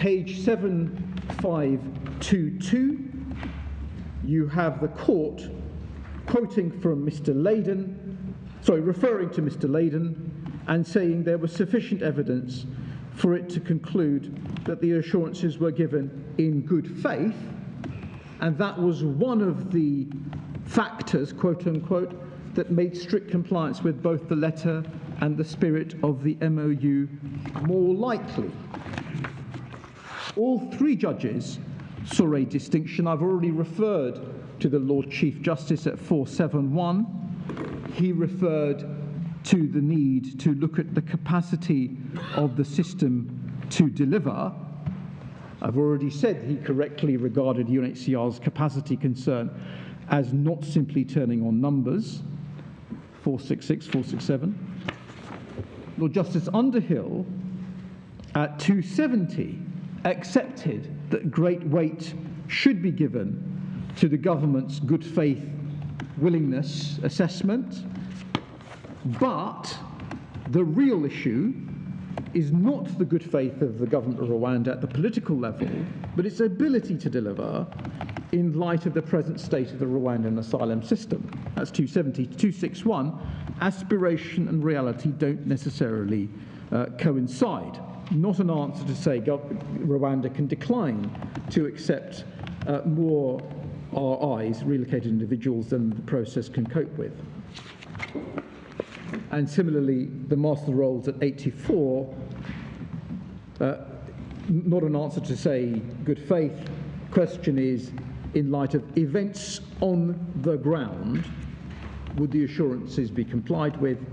Page 7522, you have the court quoting from Mr. Layden, referring to Mr. Layden, and saying there was sufficient evidence for it to conclude that the assurances were given in good faith, and that was one of the factors, quote unquote, that made strict compliance with both the letter and the spirit of the MOU more likely. All three judges saw a distinction. I've already referred to the Lord Chief Justice at 471. He referred to the need to look at the capacity of the system to deliver. I've already said he correctly regarded UNHCR's capacity concern as not simply turning on numbers, 466, 467. Lord Justice Underhill at 270 accepted that great weight should be given to the government's good faith willingness assessment, but the real issue is not the good faith of the government of Rwanda at the political level, but its ability to deliver in light of the present state of the Rwandan asylum system. That's 270. 261, aspiration and reality don't necessarily coincide. Not an answer to say Rwanda can decline to accept more RIs, relocated individuals, than the process can cope with. And similarly, the master rolls at 84, not an answer to say good faith. Question is, in light of events on the ground, would the assurances be complied with?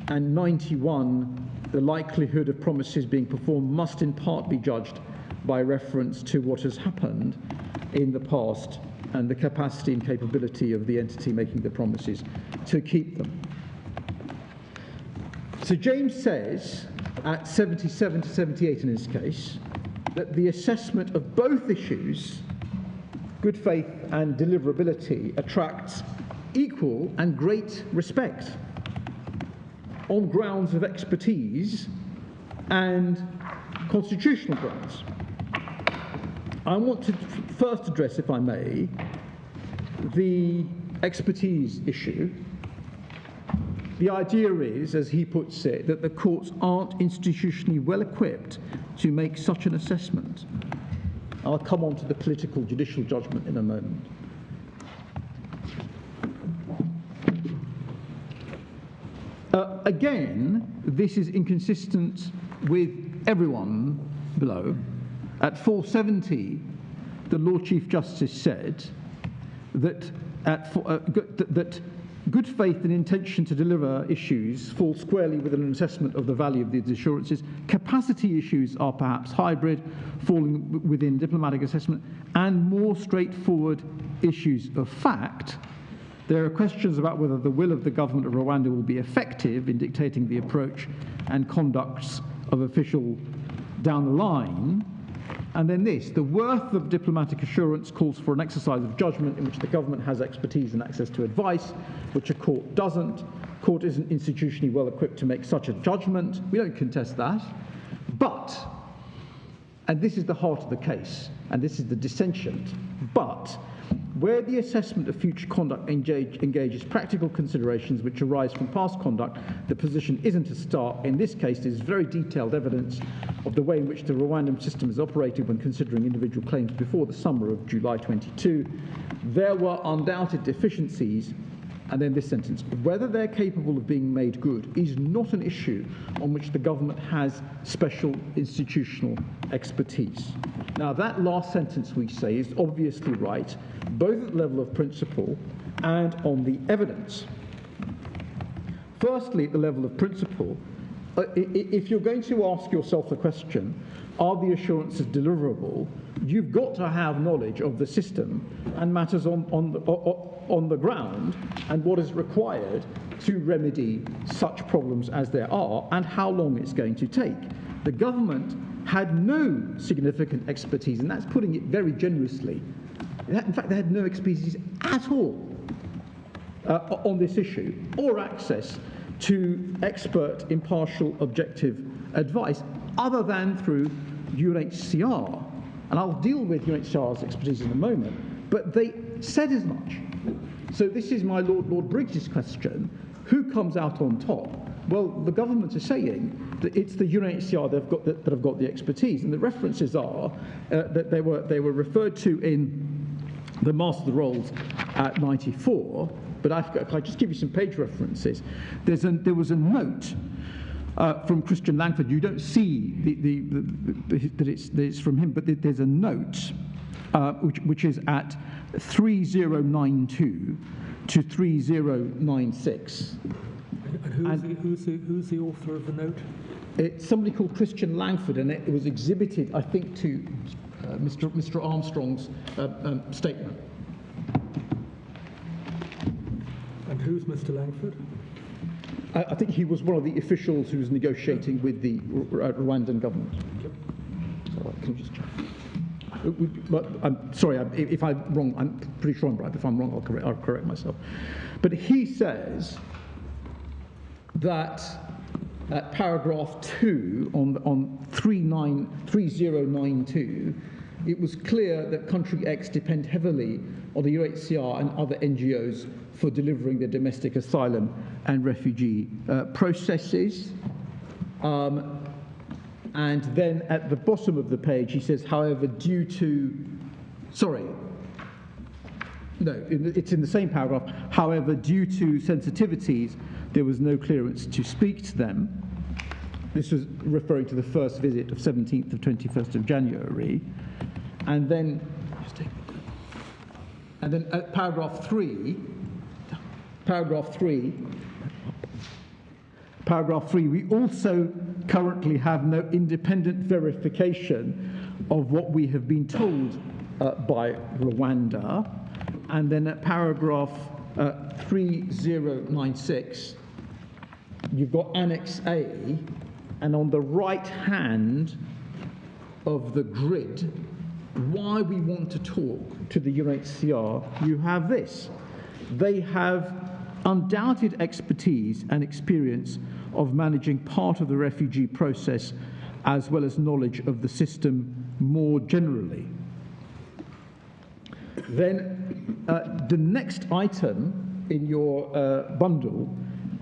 And 91, the likelihood of promises being performed must in part be judged by reference to what has happened in the past and the capacity and capability of the entity making the promises to keep them. So James says, at 77 to 78 in his case, that the assessment of both issues, good faith and deliverability, attracts equal and great respect on grounds of expertise and constitutional grounds. I want to first address, if I may, the expertise issue. The idea is, as he puts it, that the courts aren't institutionally well equipped to make such an assessment. I'll come on to the political judicial judgment in a moment. Again, this is inconsistent with everyone below. At 470, the Lord Chief Justice said that that good faith and intention to deliver issues fall squarely within an assessment of the value of these assurances. Capacity issues are perhaps hybrid, falling within diplomatic assessment, and more straightforward issues of fact. There are questions about whether the will of the government of Rwanda will be effective in dictating the approach and conducts of official down the line. And then this, the worth of diplomatic assurance calls for an exercise of judgment in which the government has expertise and access to advice, which a court doesn't. Court isn't institutionally well equipped to make such a judgment. We don't contest that. But, and this is the heart of the case, and this is the dissentient, but where the assessment of future conduct engages practical considerations which arise from past conduct, the position isn't a start. In this case, there is very detailed evidence of the way in which the Rwandan system is operated when considering individual claims before the summer of July 22. There were undoubted deficiencies. And then this sentence, whether they're capable of being made good is not an issue on which the government has special institutional expertise. Now, that last sentence, we say, is obviously right, both at the level of principle and on the evidence. Firstly, at the level of principle, if you're going to ask yourself the question, are the assurances deliverable, you've got to have knowledge of the system and matters on the ground and what is required to remedy such problems as there are and how long it's going to take. The government had no significant expertise, and that's putting it very generously. In fact, they had no expertise at all on this issue, or access to expert, impartial, objective advice, other than through UNHCR, and I'll deal with UNHCR's expertise in a moment, but they said as much. So this is my Lord Briggs's question. Who comes out on top? Well, the government is saying that it's the UNHCR that have got the expertise, and the references are that they were referred to in the Master of the Rolls at 94, but if I just give you some page references, there was a note from Christian Langford. You don't see that it's from him, but there's a note which is at 3092 to 3096. And who's the author of the note? It's somebody called Christian Langford, and it was exhibited, I think, to Mr. Armstrong's statement. And who's Mr. Langford? I think he was one of the officials who was negotiating with the Rwandan government. So, can you just check? But I'm sorry, if I'm wrong, I'm pretty sure I'm right. If I'm wrong, I'll correct myself. But he says that at paragraph 2 on 3092, it was clear that country X depend heavily on the UNHCR and other NGOs for delivering their domestic asylum and refugee processes. And then at the bottom of the page, he says, however, it's in the same paragraph. However, due to sensitivities, there was no clearance to speak to them. This was referring to the first visit of 17th of 21st of January. And then at paragraph 3, we also currently have no independent verification of what we have been told by Rwanda. And then at paragraph 3096, you've got Annex A, and on the right hand of the grid, why we want to talk to the UNHCR, you have this. They have undoubted expertise and experience of managing part of the refugee process, as well as knowledge of the system more generally. Then the next item in your bundle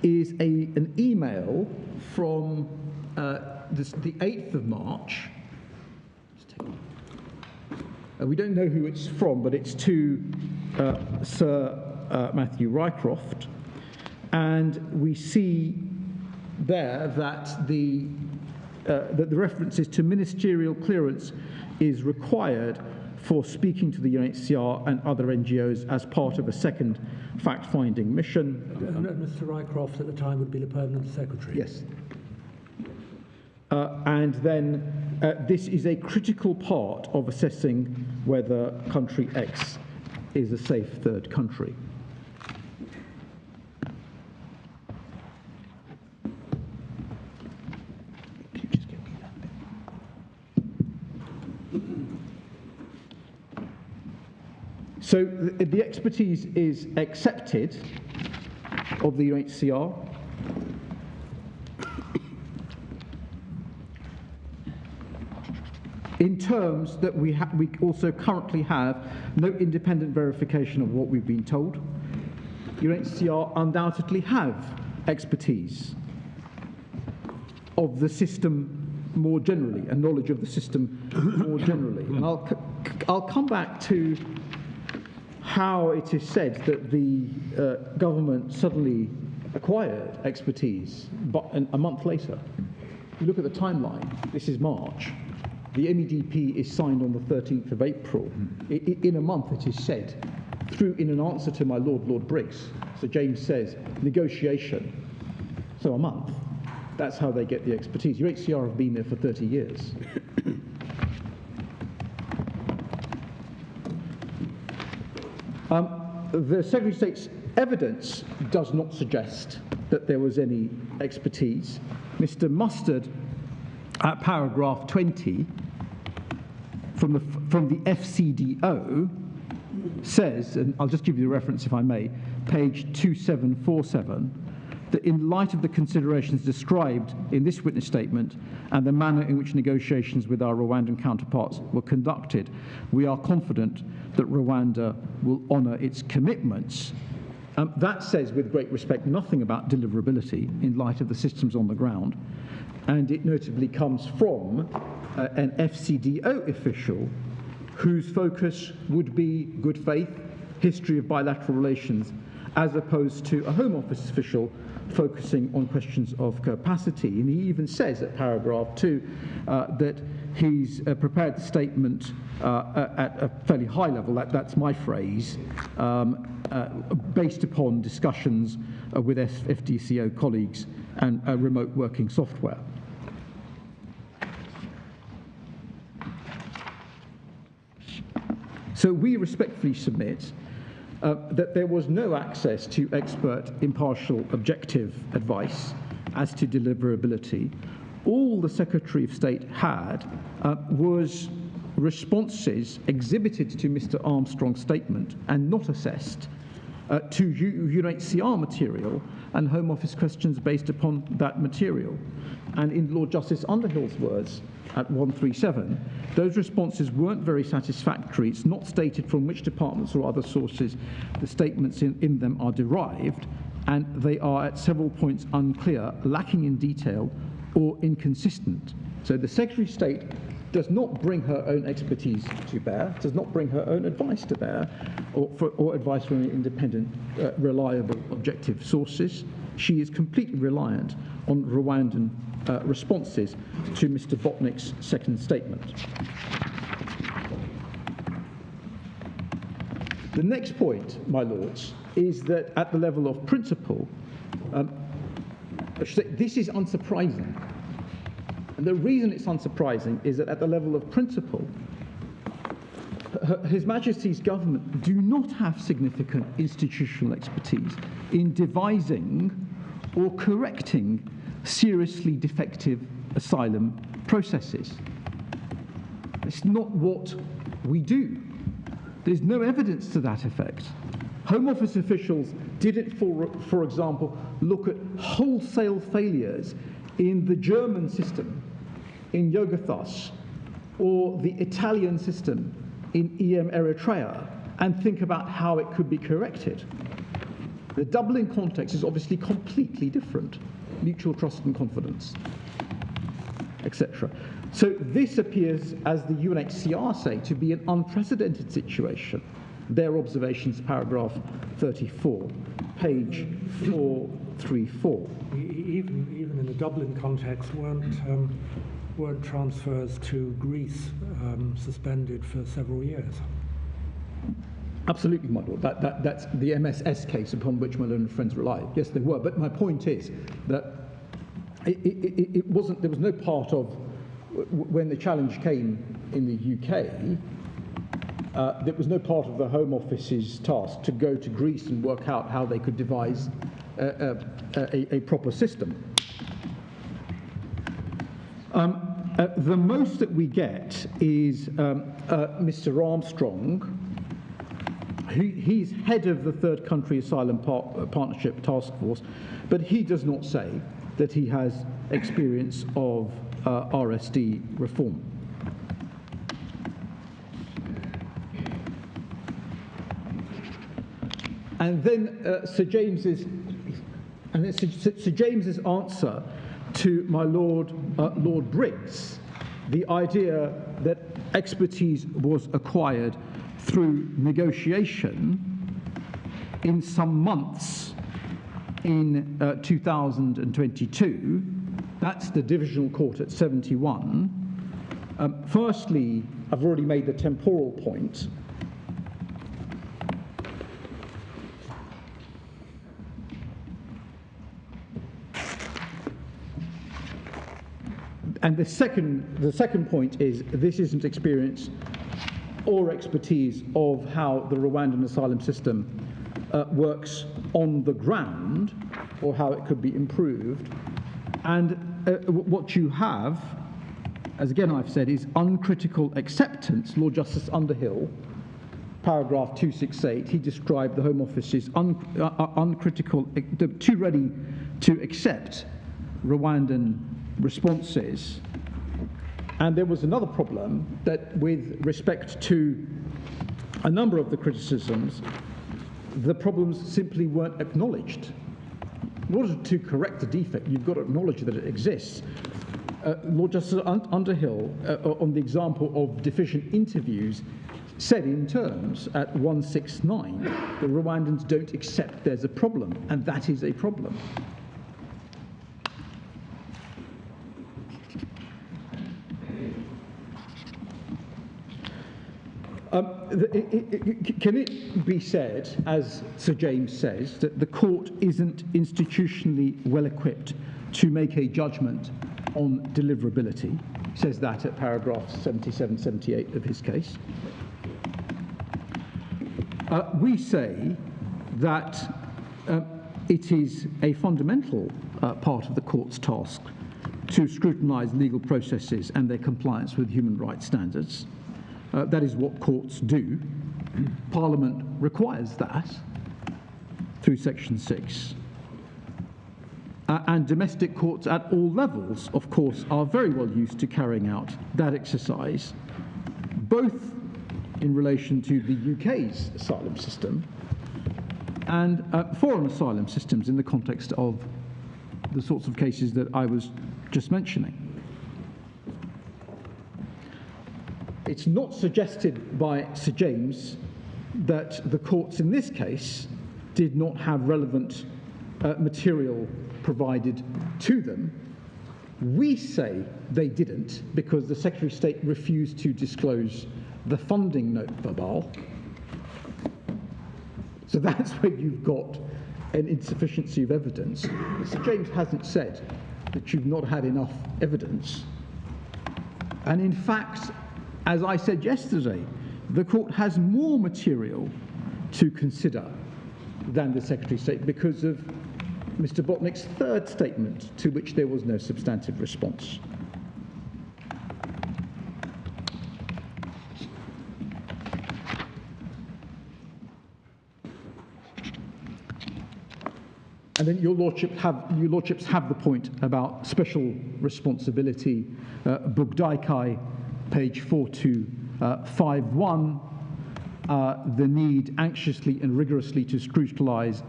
is an email from the 8th of March. We don't know who it's from, but it's to Sir Matthew Rycroft. And we see there that the references to ministerial clearance is required for speaking to the UNHCR and other NGOs as part of a second fact-finding mission. And Mr. Rycroft at the time would be the permanent secretary? Yes. And then this is a critical part of assessing whether country X is a safe third country. Can you just give me that bit? So the expertise is accepted of the UNHCR. In terms that we also currently have no independent verification of what we've been told. UNHCR undoubtedly have expertise of the system more generally and knowledge of the system more generally. And I'll come back to how it is said that the government suddenly acquired expertise, but a month later. You look at the timeline. This is March. The MEDP is signed on the 13th of April. In a month, it is said, in an answer to my Lord Briggs. So James says, negotiation. So a month. That's how they get the expertise. UNHCR have been there for 30 years. The Secretary of State's evidence does not suggest that there was any expertise. Mr. Mustard, at paragraph 20, from the FCDO, says, and I'll just give you the reference if I may, page 2747, that in light of the considerations described in this witness statement and the manner in which negotiations with our Rwandan counterparts were conducted, we are confident that Rwanda will honour its commitments. That says, with great respect, nothing about deliverability in light of the systems on the ground, and it notably comes from an FCDO official whose focus would be good faith, history of bilateral relations, as opposed to a Home Office official focusing on questions of capacity. And he even says at paragraph 2 that he's prepared the statement at a fairly high level, that's my phrase, based upon discussions with FDCO colleagues and remote working software. So we respectfully submit that there was no access to expert, impartial, objective advice as to deliverability. All the Secretary of State had was responses exhibited to Mr. Armstrong's statement and not assessed to UNHCR material and Home Office questions based upon that material. And in Lord Justice Underhill's words at 137, those responses weren't very satisfactory. It's not stated from which departments or other sources the statements in them are derived, and they are at several points unclear, lacking in detail, or inconsistent. So the Secretary of State does not bring her own expertise to bear, does not bring her own advice to bear, or advice from independent, reliable, objective sources. She is completely reliant on Rwandan responses to Mr. Botnick's second statement. The next point, my lords, is that at the level of principle, this is unsurprising. And the reason it's unsurprising is that at the level of principle, His Majesty's government do not have significant institutional expertise in devising or correcting seriously defective asylum processes. It's not what we do. There's no evidence to that effect. Home Office officials didn't, for example, look at wholesale failures in the German system, in Yogathos, or the Italian system in EM Eritrea, and think about how it could be corrected. The Dublin context is obviously completely different. Mutual trust and confidence, etc. So this appears, as the UNHCR say, to be an unprecedented situation. Their observations, paragraph 34, page 434. Even in the Dublin context, weren't transfers to Greece suspended for several years? Absolutely, my lord. That's the MSS case upon which my learned friends rely. Yes, they were. But my point is that it wasn't. There was no part of when the challenge came in the UK. There was no part of the Home Office's task to go to Greece and work out how they could devise a proper system. The most that we get is Mr. Armstrong. He's head of the Third Country Asylum Partnership Task Force, but he does not say that he has experience of RSD reform. And then Sir James's answer to my Lord Briggs, the idea that expertise was acquired through negotiation in some months in 2022. That's the divisional court at 71. Firstly, I've already made the temporal point. And the second point is this isn't experience or expertise of how the Rwandan asylum system works on the ground, or how it could be improved. And what you have, as again I've said, is uncritical acceptance. Lord Justice Underhill, paragraph 268, he described the Home Office's uncritical, too ready to accept Rwandan responses. And there was another problem, that with respect to a number of the criticisms, the problems simply weren't acknowledged. In order to correct a defect, you've got to acknowledge that it exists. Lord Justice Underhill, on the example of deficient interviews, said in terms at 169, the Rwandans don't accept there's a problem, and that is a problem. Can it be said, as Sir James says, that the court isn't institutionally well equipped to make a judgment on deliverability? He says that at paragraphs 77, 78 of his case. We say that it is a fundamental part of the court's task to scrutinise legal processes and their compliance with human rights standards. That is what courts do. Parliament requires that through Section 6. And domestic courts at all levels, of course, are very well used to carrying out that exercise, both in relation to the UK's asylum system and foreign asylum systems in the context of the sorts of cases that I was just mentioning. It's not suggested by Sir James that the courts in this case did not have relevant material provided to them. We say they didn't because the Secretary of State refused to disclose the funding note verbal. So that's where you've got an insufficiency of evidence. Sir James hasn't said that you've not had enough evidence. And in fact, as I said yesterday, the court has more material to consider than the Secretary of State because of Mr. Botnick's third statement, to which there was no substantive response. And then your lordships have the point about special responsibility. Bugdaikai, page 4251, the need anxiously and rigorously to scrutinise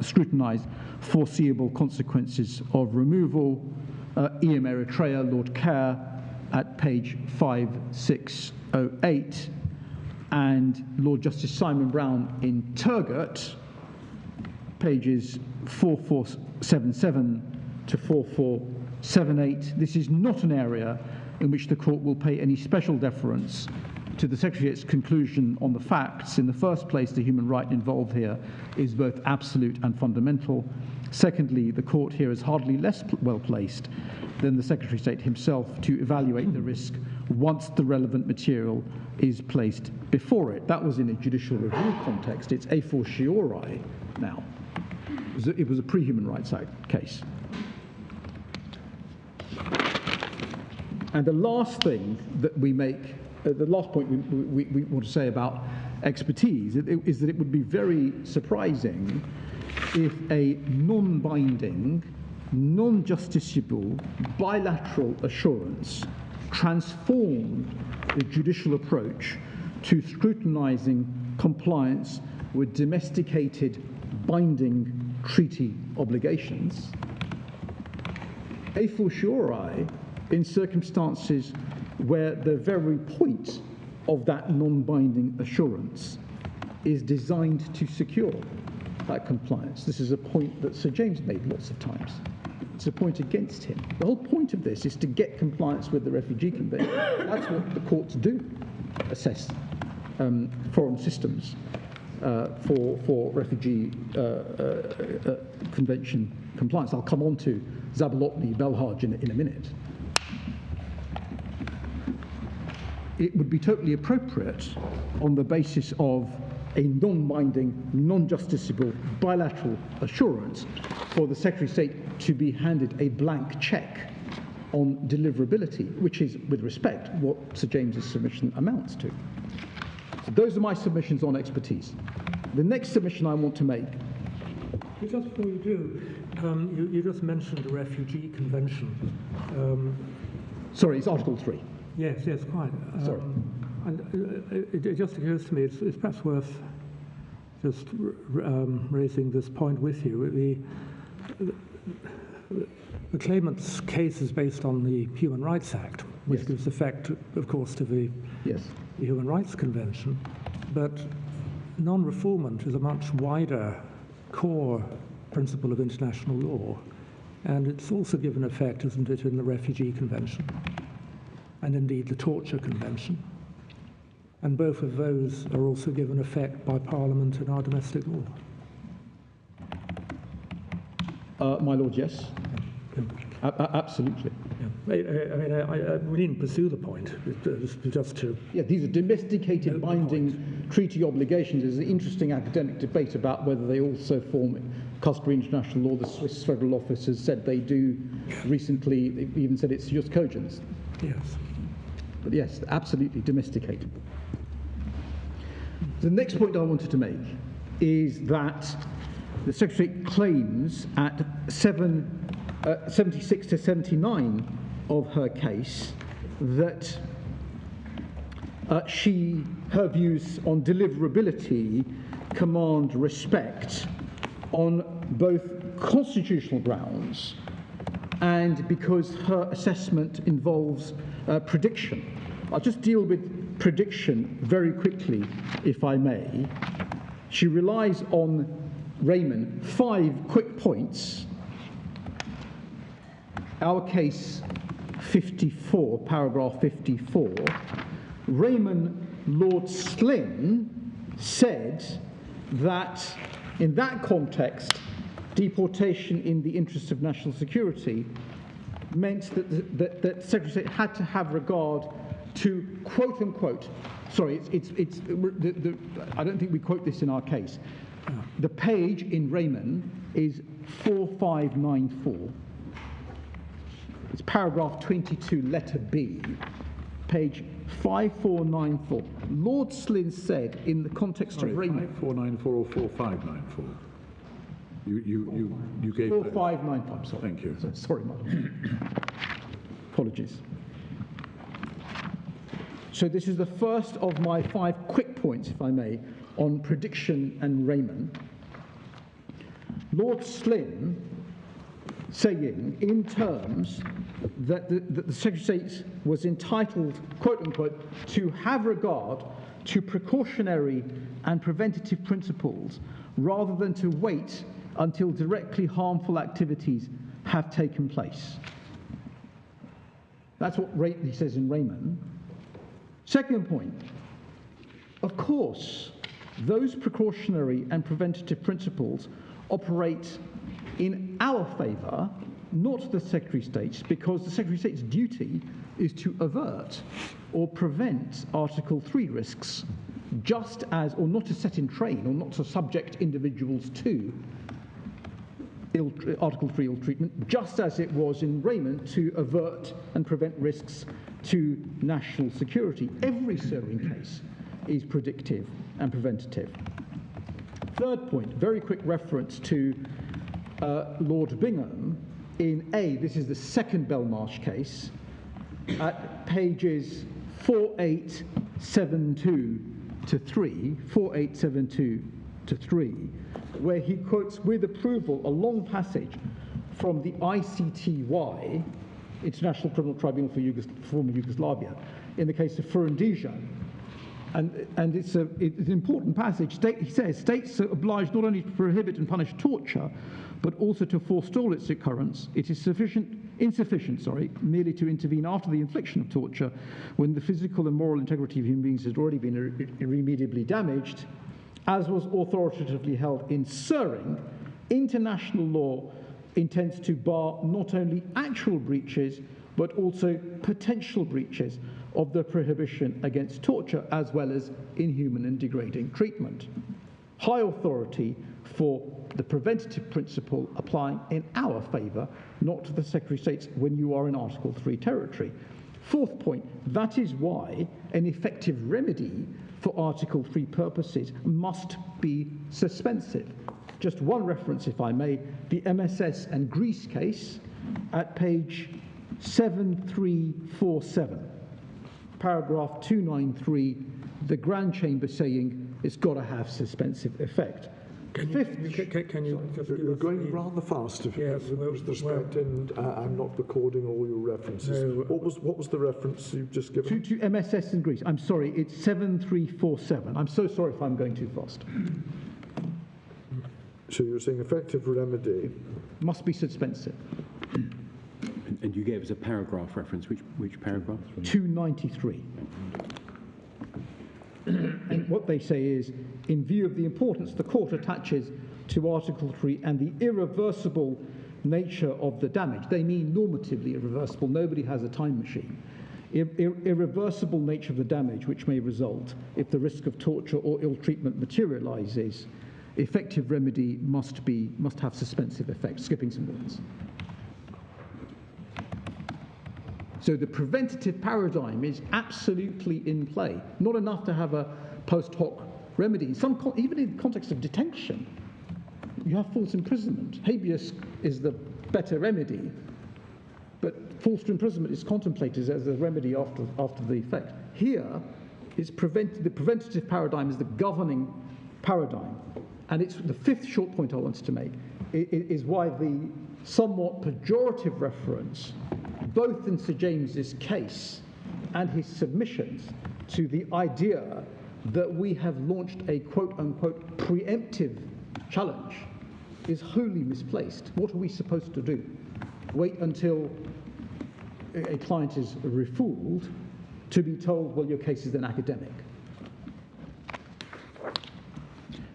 foreseeable consequences of removal. EM Eritrea, Lord Kerr, at page 5608, and Lord Justice Simon Brown in Turgot, pages 4477 to 4478. This is not an area in which the court will pay any special deference to the Secretary's conclusion on the facts. In the first place, the human right involved here is both absolute and fundamental. Secondly, the court here is hardly less well placed than the Secretary of State himself to evaluate the risk once the relevant material is placed before it. That was in a judicial review context. It's a fortiori now. It was a pre-Human Rights Act case. And the last thing that we make, the last point we want to say about expertise is that it would be very surprising if a non-binding, non-justiciable, bilateral assurance transformed the judicial approach to scrutinising compliance with domesticated, binding treaty obligations. A fortiori, in circumstances where the very point of that non-binding assurance is designed to secure that compliance. This is a point that Sir James made lots of times. It's a point against him. The whole point of this is to get compliance with the Refugee Convention. That's what the courts do, assess foreign systems for refugee convention compliance. I'll come on to Zabolotny, Belhaj in a minute. It would be totally appropriate on the basis of a non-binding, non-justiciable bilateral assurance for the Secretary of State to be handed a blank cheque on deliverability, which is, with respect, what Sir James's submission amounts to. So those are my submissions on expertise. The next submission I want to make. Just before you do, You just mentioned the Refugee Convention. Sorry, it's Article 3. Yes, quite. Sorry. And it just occurs to me it's perhaps worth just raising this point with you. The claimant's case is based on the Human Rights Act, which Yes. gives effect, of course, to the Human Rights Convention. But non-refoulement is a much wider core principle of international law. And it's also given effect, isn't it, in the Refugee Convention, and indeed the Torture Convention. And both of those are also given effect by Parliament in our domestic law. My Lord, yes. Absolutely. Yeah. We needn't pursue the point, just to... Yeah, these are domesticated binding treaty obligations. There's an interesting academic debate about whether they also form customary international law. The Swiss Federal Office has said they do recently. They've even said it's just cogents. Yes. But yes, absolutely domesticated. The next point I wanted to make is that the Secretary claims at 76 to 79 of her case that her views on deliverability command respect on both constitutional grounds and because her assessment involves prediction. I'll just deal with prediction very quickly, if I may. She relies on Raymond, 5 quick points. Our case 54, paragraph 54, Raymond Lord Slynn said that in that context, deportation in the interest of national security meant that the Secretary of State had to have regard to, quote unquote, sorry, I don't think we quote this in our case. The page in Raymond is 4594. It's paragraph 22, letter B, page 5494. Lord Slynn said in the context of Raymond... 5494 or 4594? You gave... 4594, I'm sorry. Thank you. Sorry, Madam. Apologies. So this is the first of my 5 quick points, if I may, on prediction and Raymond. Lord Slynn saying in terms that the Secretary of State was entitled, quote unquote, to have regard to precautionary and preventative principles rather than to wait until directly harmful activities have taken place. That's what he says in Raymond. Second point, of course, those precautionary and preventative principles operate in our favour, not the Secretary of State's, because the Secretary of State's duty is to avert or prevent Article 3 risks, just as, or not to set in train, or not to subject individuals to Article 3 ill treatment, just as it was in Raymond to avert and prevent risks to national security. Every Syrian case is predictive and preventative. Third point, very quick reference to Lord Bingham in this is the second Belmarsh case, at pages 4872 to 3, 4872 to 3, where he quotes with approval a long passage from the ICTY, International Criminal Tribunal for former Yugoslavia, in the case of Furundija. And it's an important passage. He says, states are obliged not only to prohibit and punish torture, but also to forestall its occurrence. It is insufficient, merely to intervene after the infliction of torture when the physical and moral integrity of human beings has already been irremediably damaged, as was authoritatively held in Suring. International law intends to bar not only actual breaches, but also potential breaches of the prohibition against torture, as well as inhuman and degrading treatment. High authority for the preventative principle applying in our favour, not to the Secretary of State's when you are in Article 3 territory. Fourth point, that is why an effective remedy for Article 3 purposes must be suspensive. just one reference, if I may, the MSS and Greece case at page 7347, paragraph 293, the Grand Chamber saying it's got to have suspensive effect. Can you just give You're us going the- rather fast, if Yes, with respect, and I'm not recording all your references. No. What was the reference you've just given? To MSS and Greece. I'm sorry, it's 7347. I'm so sorry if I'm going too fast. So you're saying effective remedy. Must be suspensive. And you gave us a paragraph reference. Which paragraph? 293. And what they say is, in view of the importance the court attaches to Article 3 and the irreversible nature of the damage, they mean normatively irreversible, nobody has a time machine, irreversible nature of the damage which may result if the risk of torture or ill treatment materializes, effective remedy must have suspensive effect, skipping some words. So the preventative paradigm is absolutely in play. Not enough to have a post hoc remedy. Even in the context of detention, you have false imprisonment. Habeas is the better remedy, but false imprisonment is contemplated as a remedy after the effect. Here, the preventative paradigm is the governing paradigm. And it's the fifth short point I wanted to make, is why the somewhat pejorative reference, both in Sir James's case and his submissions, to the idea that we have launched a quote-unquote preemptive challenge is wholly misplaced. What are we supposed to do? Wait until a client is refooled to be told, well, your case is then academic.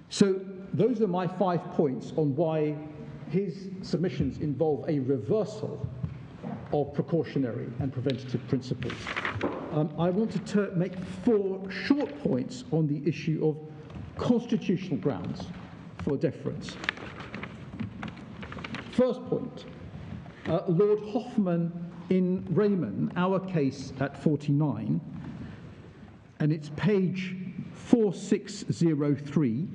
So those are my 5 points on why his submissions involve a reversal of precautionary and preventative principles. I wanted to make 4 short points on the issue of constitutional grounds for deference. First point, Lord Hoffman in Raymond, our case at 49, and it's page 4603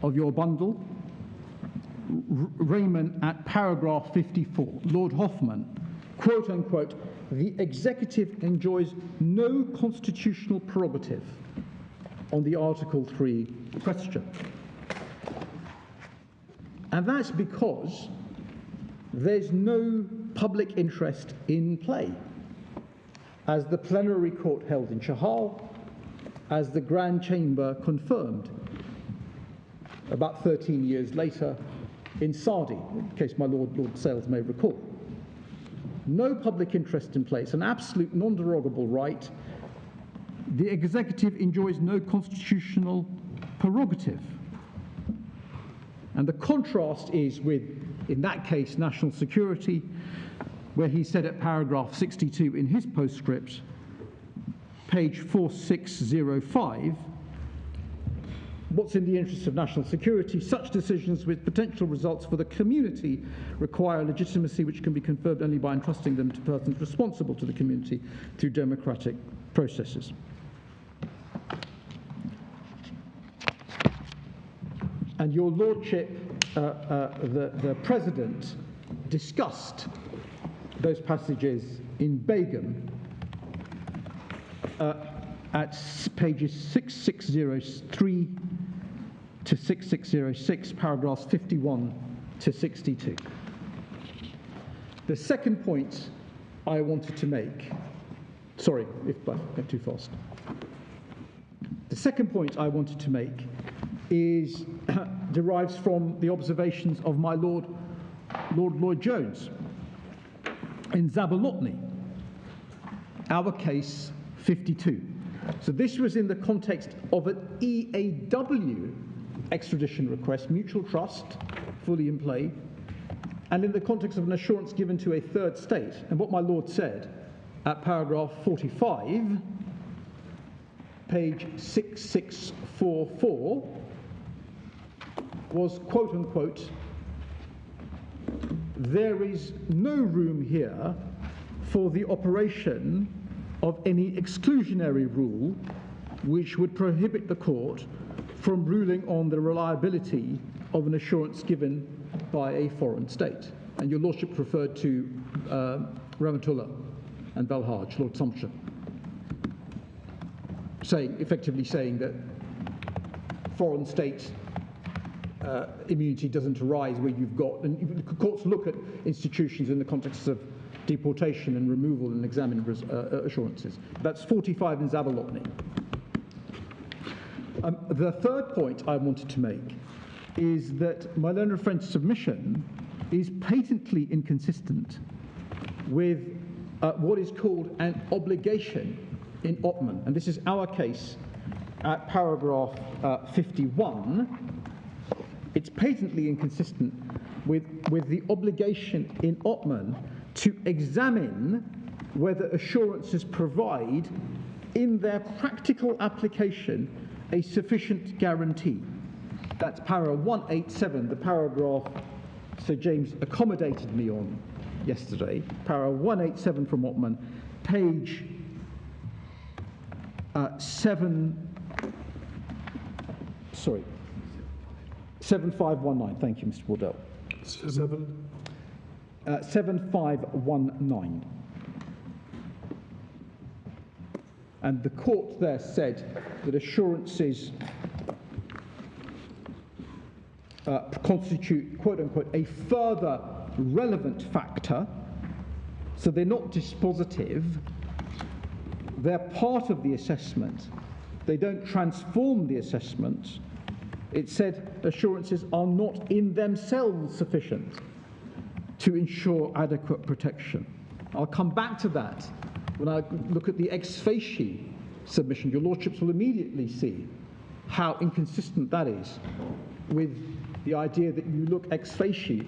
of your bundle, Raymond at paragraph 54, Lord Hoffman, quote unquote, the executive enjoys no constitutional prerogative on the Article 3 question. And that's because there's no public interest in play. As the plenary court held in Chahal, as the Grand Chamber confirmed about 13 years later in Sadi, in case my Lord Sales may recall. No public interest in place, an absolute non-derogable right. The executive enjoys no constitutional prerogative. And the contrast is with, in that case, national security, where he said at paragraph 62 in his postscript, page 4605, what's in the interest of national security? Such decisions with potential results for the community require legitimacy which can be conferred only by entrusting them to persons responsible to the community through democratic processes. And your Lordship, the President, discussed those passages in Begum at pages 6603 to 6606, paragraphs 51 to 62. The second point I wanted to make, sorry if I went too fast. The second point I wanted to make is derives from the observations of my Lord Lloyd Jones in Zabolotny, our case 52. So this was in the context of an EAW extradition request, mutual trust, fully in play, and in the context of an assurance given to a third state. And what my Lord said at paragraph 45, page 6644, was, quote unquote, there is no room here for the operation of any exclusionary rule which would prohibit the court from ruling on the reliability of an assurance given by a foreign state. And your Lordship referred to Ramatullah and Belhaj, Lord Sumption, effectively saying that foreign state immunity doesn't arise where you've got, and courts look at institutions in the context of deportation and removal and examine assurances. That's 45 in Zabalotny. The third point I wanted to make is that my learned friend's submission is patently inconsistent with what is called an obligation in Ottman. And this is our case at paragraph 51. It's patently inconsistent with the obligation in Ottman to examine whether assurances provide, in their practical application, a sufficient guarantee. That's para 187, the paragraph Sir James accommodated me on yesterday. Para 187 from Ottman, page 7519. Thank you, Mr. Wardell. 7519. And the court there said that assurances constitute, quote unquote, a further relevant factor, so they're not dispositive, they're part of the assessment, they don't transform the assessment. It said assurances are not in themselves sufficient to ensure adequate protection. I'll come back to that when I look at the ex facie submission. Your Lordships will immediately see how inconsistent that is with the idea that you look ex facie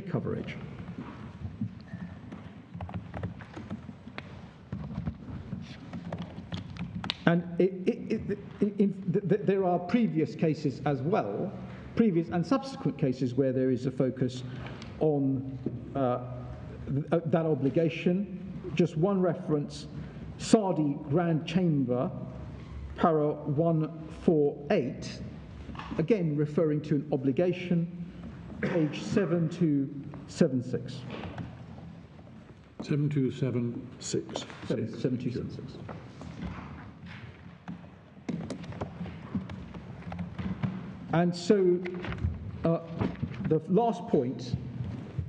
coverage. And there are previous cases as well, previous and subsequent cases where there is a focus on that obligation. Just one reference, Sadi Grand Chamber, para 148, again referring to an obligation, page 7276. 7276. 7276. And so the last point,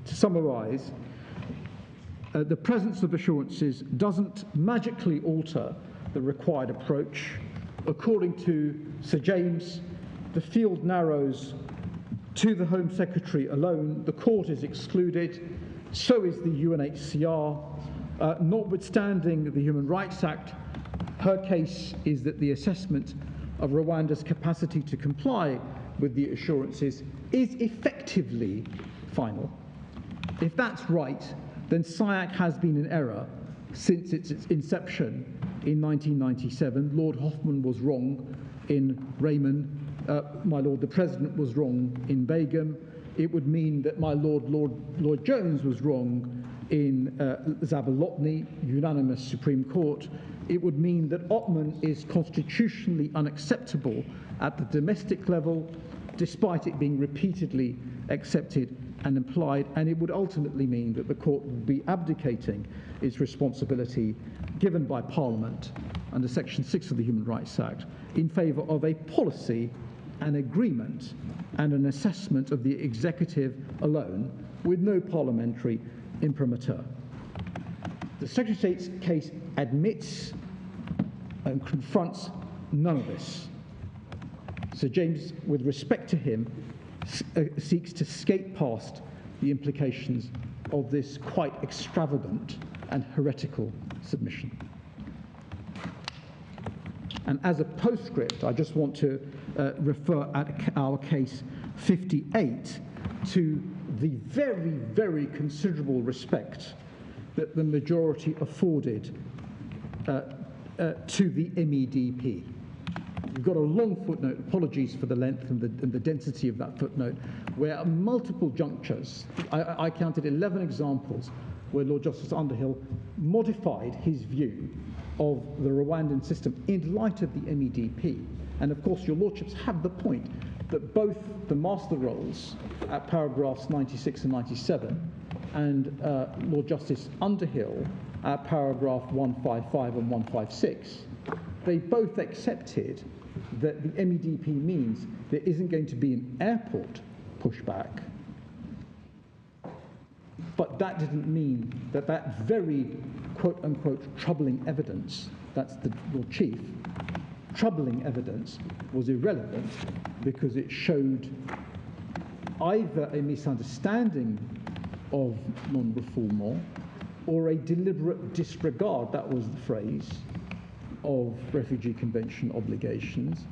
to summarise, the presence of assurances doesn't magically alter the required approach. According to Sir James, the field narrows to the Home Secretary alone. The court is excluded, so is the UNHCR. Notwithstanding the Human Rights Act, her case is that the assessment of Rwanda's capacity to comply with the assurances is effectively final. If that's right, then SIAC has been in error since its inception in 1997. Lord Hoffman was wrong in Raymond. My Lord the President was wrong in Begum. It would mean that my Lord Jones was wrong in Zabalotny, unanimous Supreme Court. It would mean that Ottman is constitutionally unacceptable at the domestic level, despite it being repeatedly accepted and implied, and it would ultimately mean that the court would be abdicating its responsibility given by Parliament under Section 6 of the Human Rights Act in favour of a policy, an agreement, and an assessment of the executive alone, with no parliamentary imprimatur. The Secretary of State's case admits and confronts none of this. Sir James, with respect to him, seeks to skate past the implications of this quite extravagant and heretical submission. And as a postscript, I just want to refer at our case 58 to the very, very considerable respect that the majority afforded to the MEDP. We've got a long footnote, apologies for the length and the density of that footnote, where at multiple junctures, I counted 11 examples where Lord Justice Underhill modified his view of the Rwandan system in light of the MEDP. And of course, your Lordships have the point. that both the master roles at paragraphs 96 and 97 and Lord Justice Underhill at paragraph 155 and 156, they both accepted that the MEDP means there isn't going to be an airport pushback, but that didn't mean that that very quote-unquote troubling evidence, that's the Lord Chief, troubling evidence was irrelevant because it showed either a misunderstanding of non-refoulement or a deliberate disregard, that was the phrase, of Refugee Convention obligations,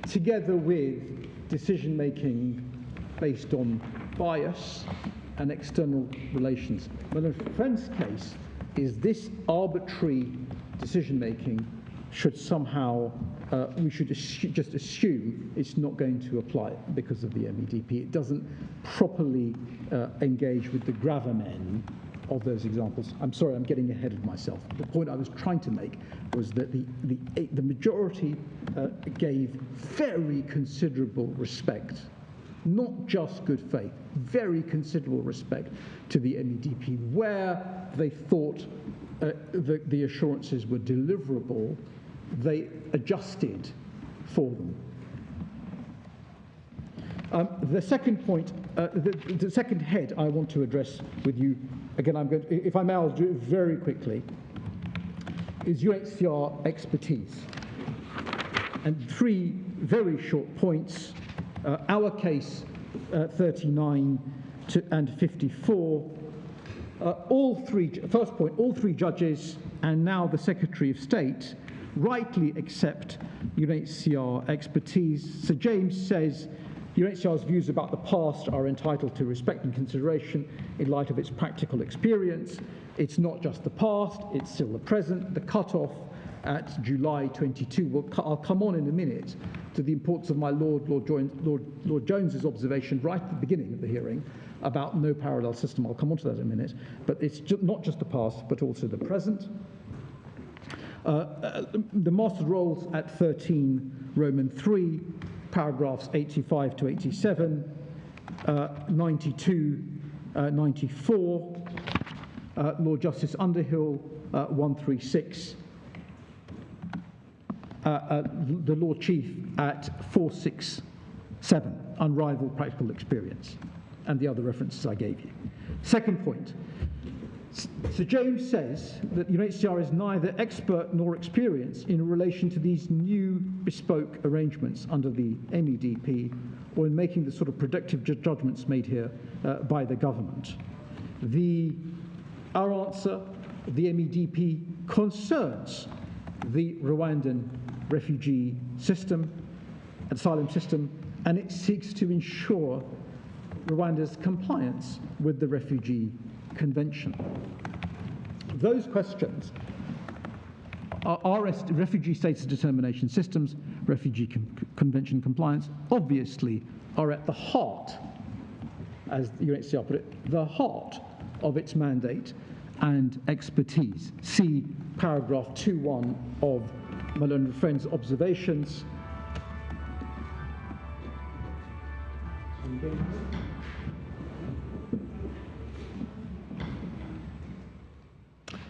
together with decision-making based on bias and external relations. Well, in Friend's case, is this arbitrary decision-making should somehow, we should just assume it's not going to apply because of the MEDP. It doesn't properly engage with the gravamen of those examples. I'm sorry, I'm getting ahead of myself. The point I was trying to make was that the majority gave very considerable respect, not just good faith, very considerable respect to the MEDP, where they thought the assurances were deliverable, they adjusted for them. The second point, the second head I want to address with you, again, I'm going to, if I may, I'll do it very quickly, is UNHCR expertise. And three very short points. Our case, 39 and 54, first point, all three judges and now the Secretary of State rightly accept UNHCR expertise. Sir James says UNHCR's views about the past are entitled to respect and consideration in light of its practical experience. It's not just the past, it's still the present. The cut-off at July 22, I'll come on in a minute to the importance of my Lord Jones's observation right at the beginning of the hearing about no parallel system. I'll come on to that in a minute. But it's not just the past, but also the present. The master roles at 13 Roman 3, paragraphs 85 to 87, 92, 94, Lord Justice Underhill, 136, the Lord Chief at 467, unrivaled practical experience, and the other references I gave you. Second point, Sir James says that UNHCR is neither expert nor experienced in relation to these new bespoke arrangements under the MEDP or in making the sort of predictive judgments made here by the government. Our answer, the MEDP concerns the Rwandan refugee system, asylum system, and it seeks to ensure Rwanda's compliance with the Refugee Convention. Those questions are refugee status determination systems, Refugee Convention compliance, obviously are at the heart, as the UNHCR put it, the heart of its mandate and expertise. See paragraph 2.1 of Malone and Friends' observations.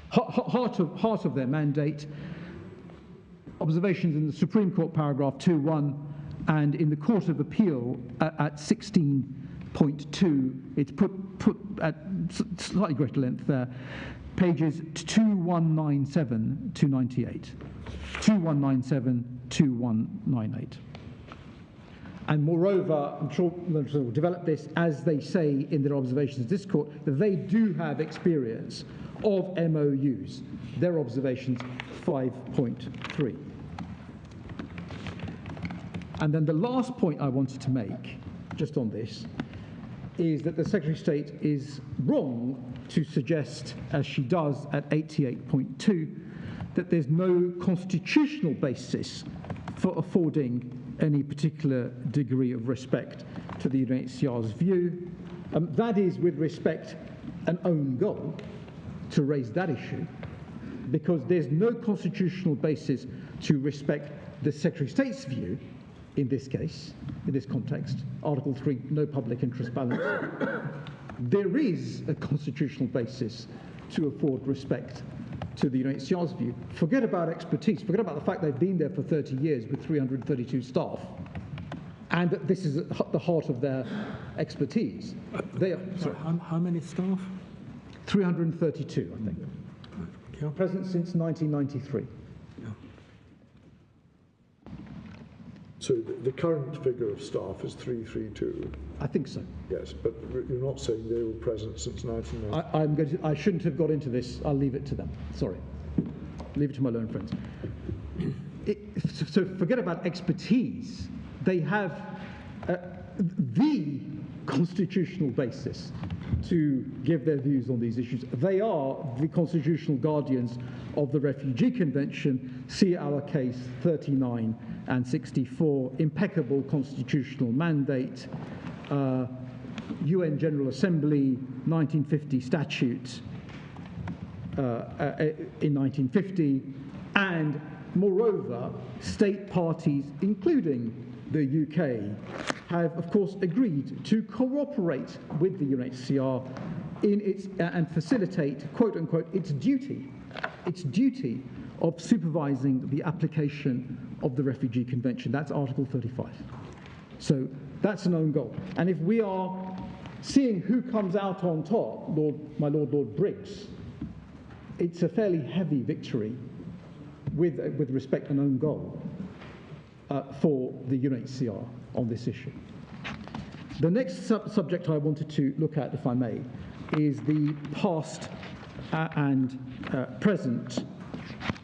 Heart of their mandate, observations in the Supreme Court, paragraph 2.1, and in the Court of Appeal at 16.2, it's put at slightly greater length there, pages 2197 to 98. 2197, 2198. And moreover, I'm sure they'll develop this, as they say in their observations of this court, that they do have experience of MOUs. Their observations 5.3. And then the last point I wanted to make, just on this, is that the Secretary of State is wrong to suggest, as she does at 88.2, that there's no constitutional basis for affording any particular degree of respect to the UNHCR's view. That is, with respect, an own goal to raise that issue, because there's no constitutional basis to respect the Secretary of State's view in this case, in this context. Article 3, no public interest balance. There is a constitutional basis to afford respect to the UNHCR's view. Forget about expertise, forget about the fact they've been there for 30 years with 332 staff, and that this is at the heart of their expertise. They are, sorry, how many staff? 332, I think. Yeah. Present since 1993. Yeah. So the current figure of staff is 332. I think so. Yes, but you're not saying they were present since 1990. I shouldn't have got into this. I'll leave it to them. Sorry. Leave it to my learned friends. So forget about expertise. They have the constitutional basis to give their views on these issues. They are the constitutional guardians of the Refugee Convention. See our case 39 and 64, impeccable constitutional mandate, UN General Assembly 1950 statute in 1950, and moreover, state parties, including the UK, have of course agreed to cooperate with the UNHCR in its and facilitate, quote unquote, its duty of supervising the application of the Refugee Convention. That's Article 35. So that's an own goal. And if we are seeing who comes out on top, my Lord Briggs, it's a fairly heavy victory with respect to an own goal for the UNHCR on this issue. The next subject I wanted to look at, if I may, is the past and present,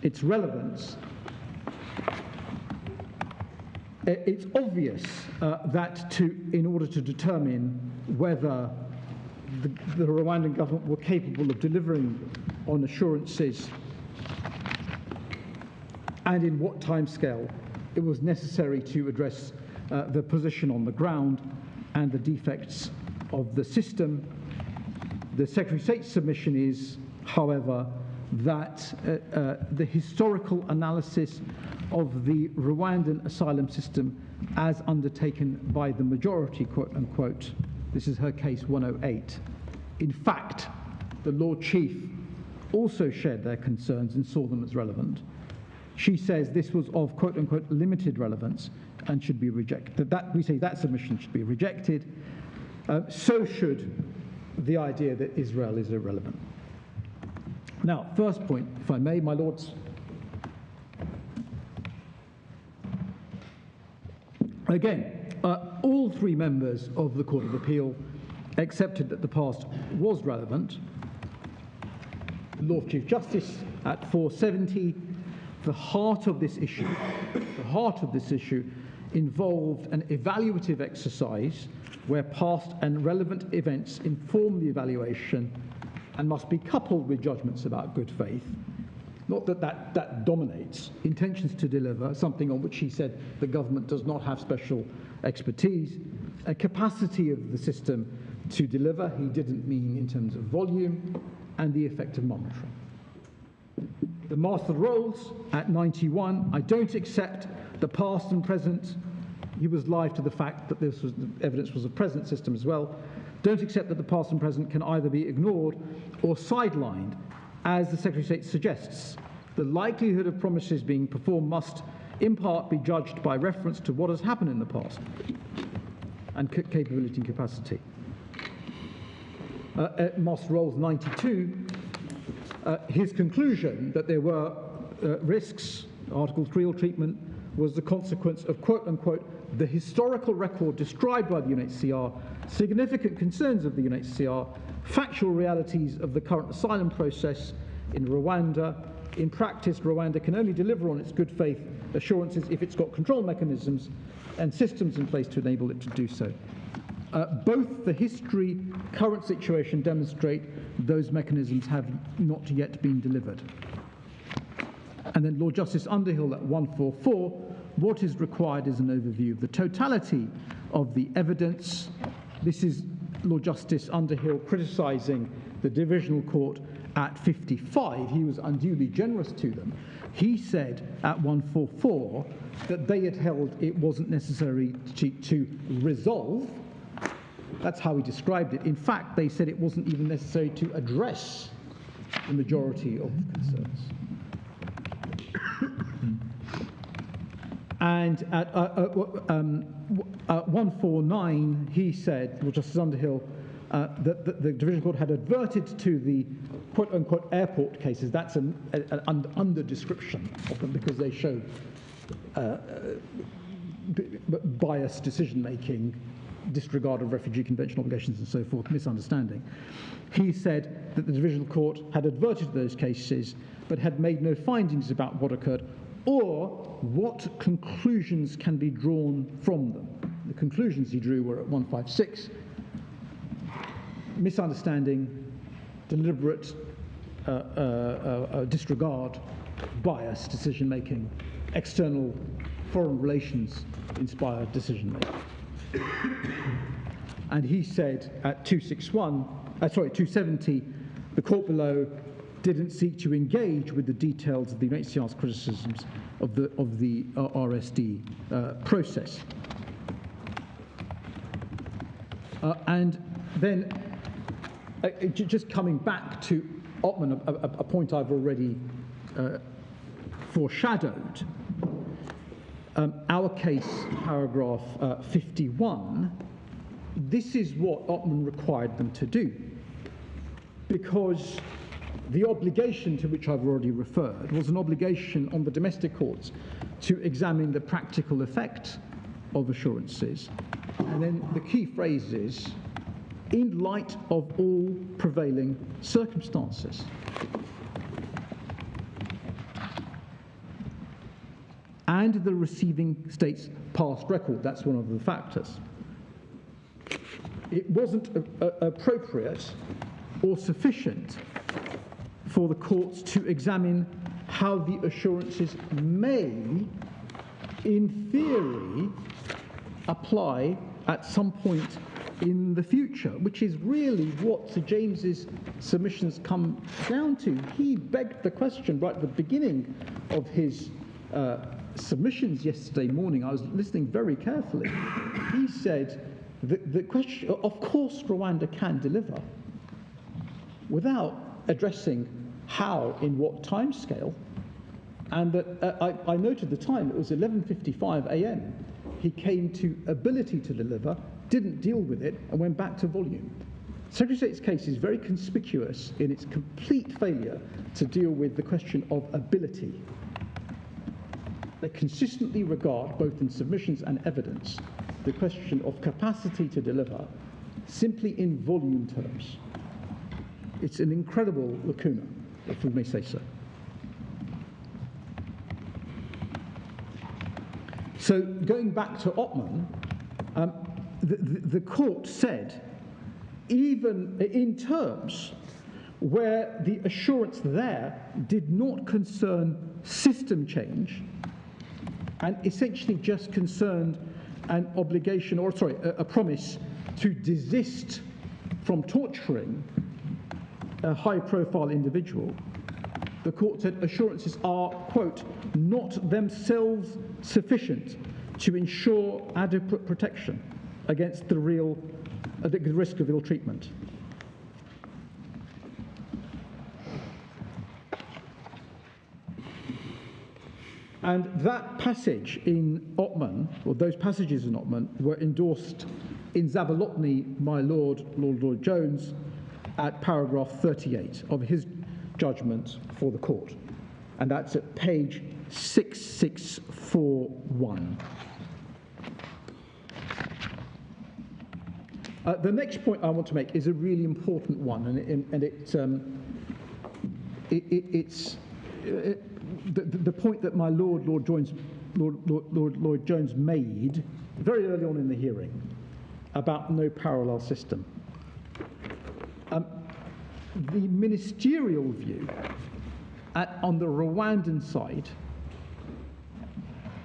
its relevance. It's obvious that in order to determine whether the Rwandan government were capable of delivering on assurances and in what timescale, it was necessary to address the position on the ground and the defects of the system. The Secretary of State's submission is, however, that the historical analysis of the Rwandan asylum system as undertaken by the majority, quote unquote, this is her case 108. In fact, the Lord Chief also shared their concerns and saw them as relevant. She says this was of, quote unquote, limited relevance and should be rejected. We say that submission should be rejected. So should the idea that Israel is irrelevant. Now, first point, if I may, my lords. Again, all three members of the Court of Appeal accepted that the past was relevant. The Lord Chief Justice at 470, the heart of this issue involved an evaluative exercise where past and relevant events inform the evaluation and must be coupled with judgments about good faith. Not that dominates. Intentions to deliver, something on which he said the government does not have special expertise. A capacity of the system to deliver, he didn't mean in terms of volume, and the effect of monitoring. The Master Rolls at 91, I don't accept the past and present. He was live to the fact that the evidence was a present system as well. Don't accept that the past and present can either be ignored or sidelined, as the Secretary of State suggests. The likelihood of promises being performed must, in part, be judged by reference to what has happened in the past and capability and capacity. At Master Rolls 92, his conclusion that there were risks, Article 3 ill treatment, was the consequence of, quote unquote, the historical record described by the UNHCR, significant concerns of the UNHCR, factual realities of the current asylum process in Rwanda. In practice, Rwanda can only deliver on its good faith assurances if it's got control mechanisms and systems in place to enable it to do so. Both the history, current situation demonstrate those mechanisms have not yet been delivered. And then Lord Justice Underhill at 144, what is required is an overview of the totality of the evidence. This is Lord Justice Underhill criticising the Divisional Court at 55, he was unduly generous to them. He said at 144 that they had held it wasn't necessary to resolve. That's how he described it. In fact, they said it wasn't even necessary to address the majority of concerns. And at 149, he said, well, Justice Underhill, that the Division Court had adverted to the quote-unquote airport cases. That's an under-description of them because they show biased decision-making, disregard of refugee convention obligations and so forth, misunderstanding. He said that the Divisional Court had adverted to those cases but had made no findings about what occurred or what conclusions can be drawn from them. The conclusions he drew were at 156, misunderstanding, deliberate disregard, bias decision-making, external foreign relations inspired decision-making. And he said at 270, the court below didn't seek to engage with the details of the UNHCR's criticisms of the RSD process. And then, just coming back to Ottman, a point I've already foreshadowed, our case, paragraph 51, this is what Ottman required them to do, because the obligation to which I've already referred was an obligation on the domestic courts to examine the practical effect of assurances. And then the key phrase is, in light of all prevailing circumstances. And the receiving state's past record, that's one of the factors. It wasn't appropriate or sufficient for the courts to examine how the assurances may, in theory, apply at some point in the future, which is really what Sir James's submissions come down to. He begged the question right at the beginning of his submissions yesterday morning. I was listening very carefully. He said the question, of course Rwanda can deliver, without addressing how, in what time scale, and that I noted the time, it was 11:55 a.m. He came to ability to deliver, didn't deal with it, and went back to volume. Secretary of State's case is very conspicuous in its complete failure to deal with the question of ability. They consistently regard, both in submissions and evidence, the question of capacity to deliver simply in volume terms. It's an incredible lacuna, if we may say so. So going back to Ottman, the court said, even in terms where the assurance there did not concern system change and essentially just concerned an obligation, or sorry, a promise to desist from torturing a high-profile individual, the court said assurances are, quote, not themselves sufficient to ensure adequate protection against the risk of ill treatment. And that passage in Ottman, or those passages in Ottman, were endorsed in Zabolotny, my Lord Lloyd Jones, at paragraph 38 of his judgment for the court. And that's at page 6641. The next point I want to make is a really important one, and it's the point that my Lord Lloyd Jones made very early on in the hearing about no parallel system. The ministerial view on the Rwandan side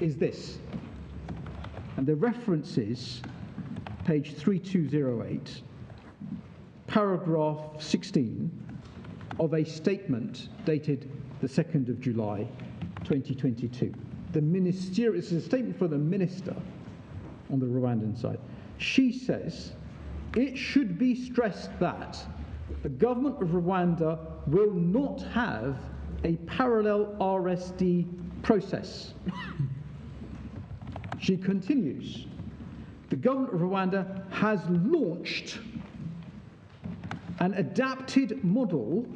is this, and the reference is page 3208, paragraph 16 of a statement dated the 2nd of July 2022. This is a statement for the minister on the Rwandan side. She says, it should be stressed that the government of Rwanda will not have a parallel RSD process. She continues, the government of Rwanda has launched an adapted model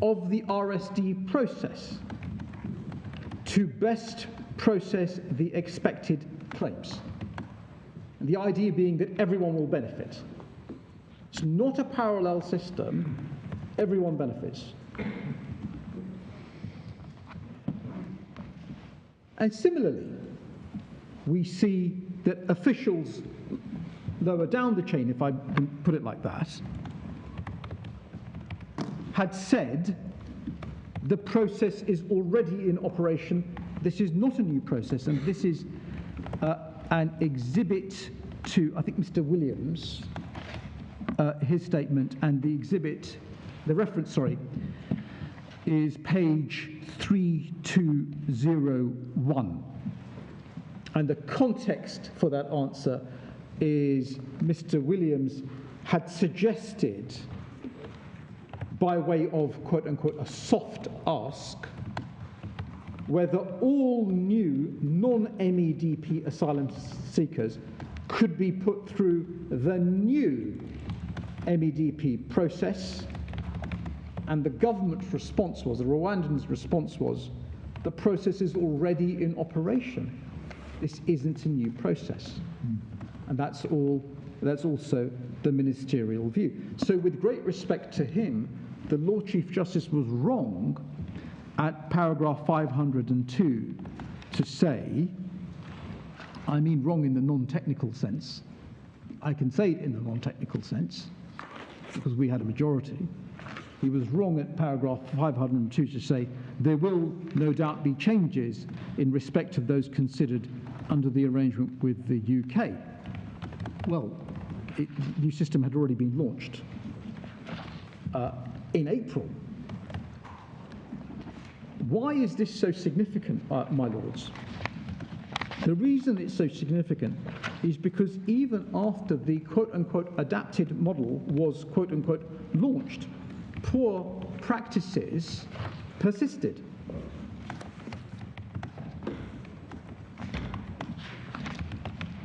of the RSD process to best process the expected claims. And the idea being that everyone will benefit. It's not a parallel system, everyone benefits. And similarly, we see that officials lower down the chain, if I can put it like that, had said the process is already in operation. This is not a new process, and this is an exhibit to, I think, Mr. Williams, his statement, and the reference, is page 3201. And the context for that answer is Mr. Williams had suggested, by way of, quote unquote, a soft ask, whether all new non-MEDP asylum seekers could be put through the new MEDP process. And the government's response was, the Rwandans' response was, the process is already in operation. This isn't a new process. And that's also the ministerial view. So with great respect to him, the Lord Chief Justice was wrong at paragraph 502 to say, I mean wrong in the non-technical sense, I can say it in the non-technical sense, because we had a majority. He was wrong at paragraph 502 to say there will no doubt be changes in respect of those considered under the arrangement with the UK. Well, the new system had already been launched in April. Why is this so significant, my lords? The reason it's so significant is because even after the quote-unquote adapted model was quote-unquote launched, poor practices persisted.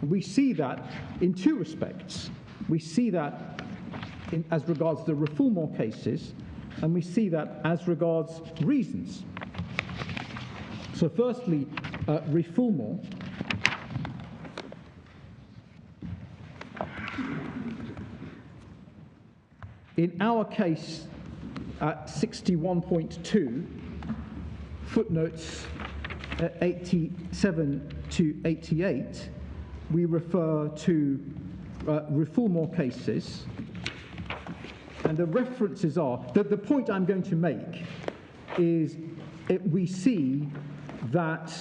We see that in two respects. We see that as regards the refoulement cases, and we see that as regards reasons. So firstly, refoulement. In our case, at 61.2, footnotes 87 to 88, we refer to refoulement cases, and the references are, that the point I'm going to make is we see that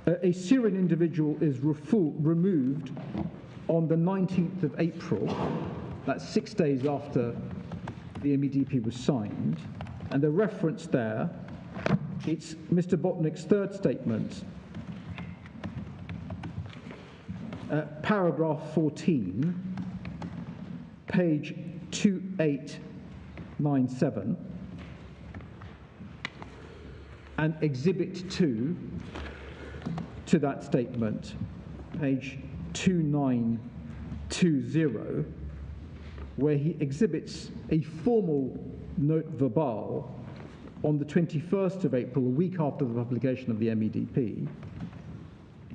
a Syrian individual is removed on the 19th of April, that's 6 days after the MEDP was signed, and the reference there, it's Mr. Botnick's third statement, paragraph 14, page 2897, and exhibit 2 to that statement, page 2920, where he exhibits a formal note verbal on the 21st of April, a week after the publication of the MEDP,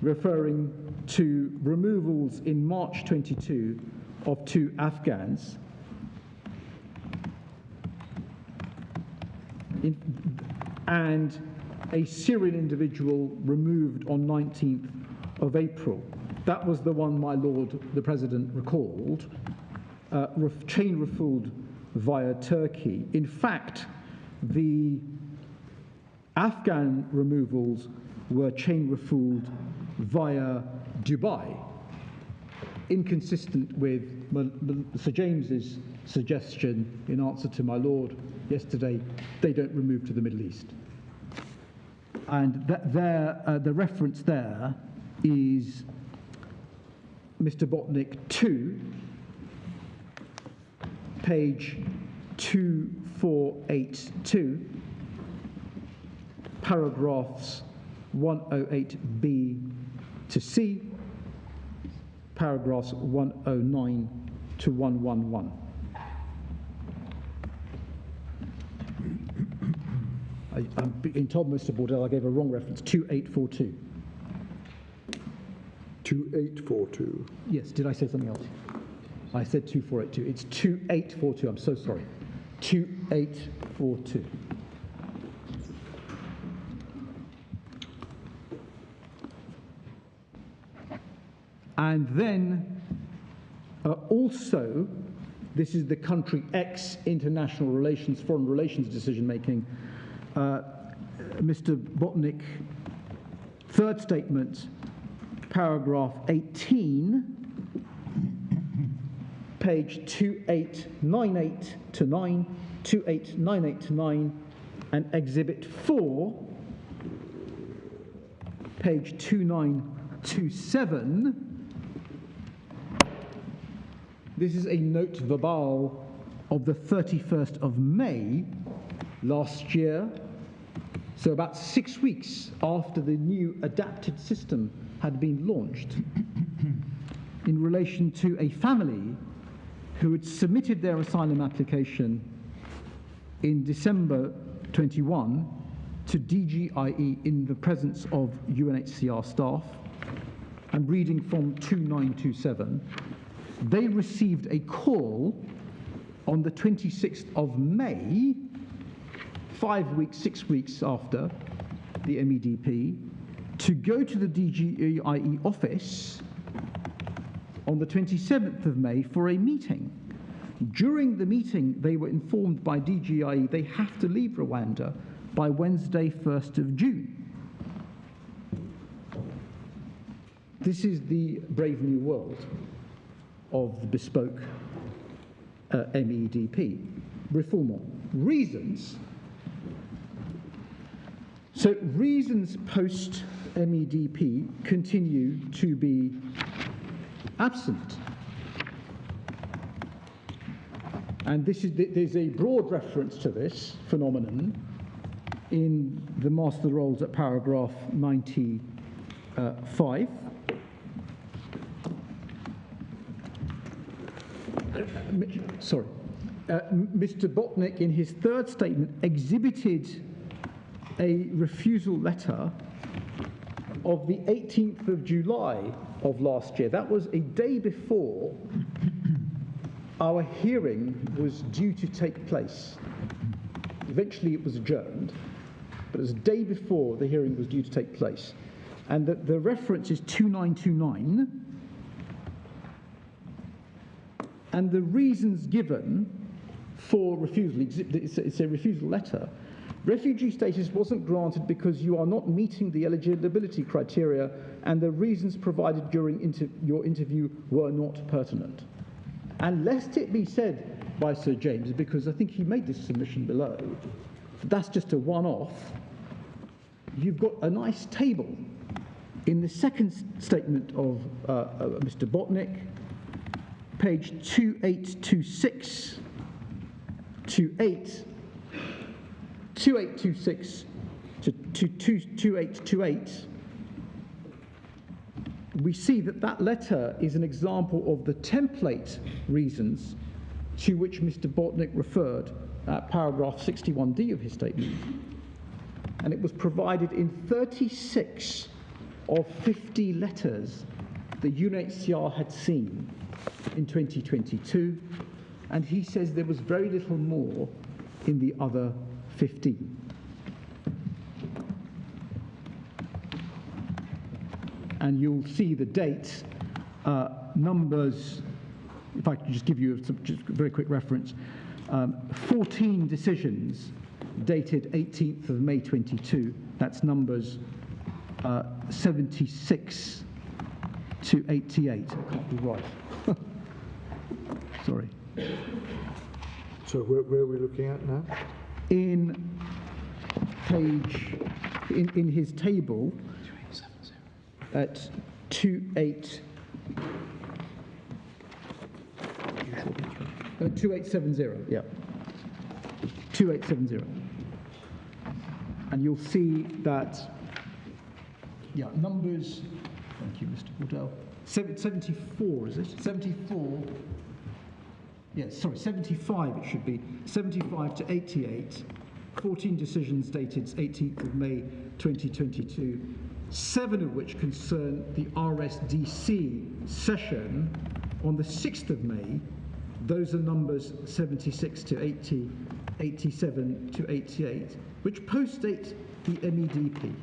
referring to removals in March 22 of 2 Afghans and a Syrian individual removed on 19th of April. That was the one, my Lord, the President recalled, chain refouled via Turkey. In fact, the Afghan removals were chain refouled via Dubai. inconsistent with Sir James's suggestion in answer to my Lord yesterday, they don't remove to the Middle East. And the reference there is Mr. Botnick 2, page 2482, paragraphs 108b to c, paragraphs 109 to 111. I'm being told, Mr. Bordell, I gave a wrong reference, 2842. 2842. Yes, did I say something else? I said 2482. It's 2842. I'm so sorry. 2842. And then also, this is the country X international relations, foreign relations decision making. Mr. Botnick, third statement, paragraph 18, page 2898 to 9, 2898 to 9, and exhibit 4, page 2927. This is a note verbal of the 31st of May last year, so about 6 weeks after the new adapted system had been launched, in relation to a family who had submitted their asylum application in December 21 to DGIE in the presence of UNHCR staff. I'm reading from 2927. They received a call on the 26th of May, 6 weeks after the MEDP, to go to the DGIE office on the 27th of May for a meeting. During the meeting, they were informed by DGIE they have to leave Rwanda by Wednesday, 1st of June. This is the brave new world of the bespoke MEDP. Reform reasons. So reasons post MEDP continue to be absent. And there's a broad reference to this phenomenon in the Master Rolls at paragraph 95. Mr. Botnick, in his third statement, exhibited a refusal letter of the 18th of July of last year. That was a day before our hearing was due to take place. Eventually it was adjourned, but it was a day before the hearing was due to take place. And the reference is 2929. And the reasons given for refusal, it's a refusal letter. Refugee status wasn't granted because you are not meeting the eligibility criteria, and the reasons provided during your interview were not pertinent. And lest it be said by Sir James, because I think he made this submission below, that's just a one-off, you've got a nice table in the second statement of Mr. Botnick, page 2826 to 2826 to 2828, we see that letter is an example of the template reasons to which Mr. Botnick referred at paragraph 61D of his statement. And it was provided in 36 of 50 letters the UNHCR had seen in 2022, and he says there was very little more in the other 15. And you'll see the dates, numbers, if I could just give you just a very quick reference, 14 decisions dated 18th of May 22, that's numbers 76 to 88. I can't be right. Sorry. So where are we looking at now? In his table at 2870, yeah. 2870. And you'll see that, yeah, numbers, thank you, Mr. Wardell, 74, is it? 74, yes, sorry, 75 it should be, 75 to 88, 14 decisions dated 18th of May 2022, 7 of which concern the RSDC session on the 6th of May. Those are numbers 76 to 80, 87 to 88, which postdate the MEDP.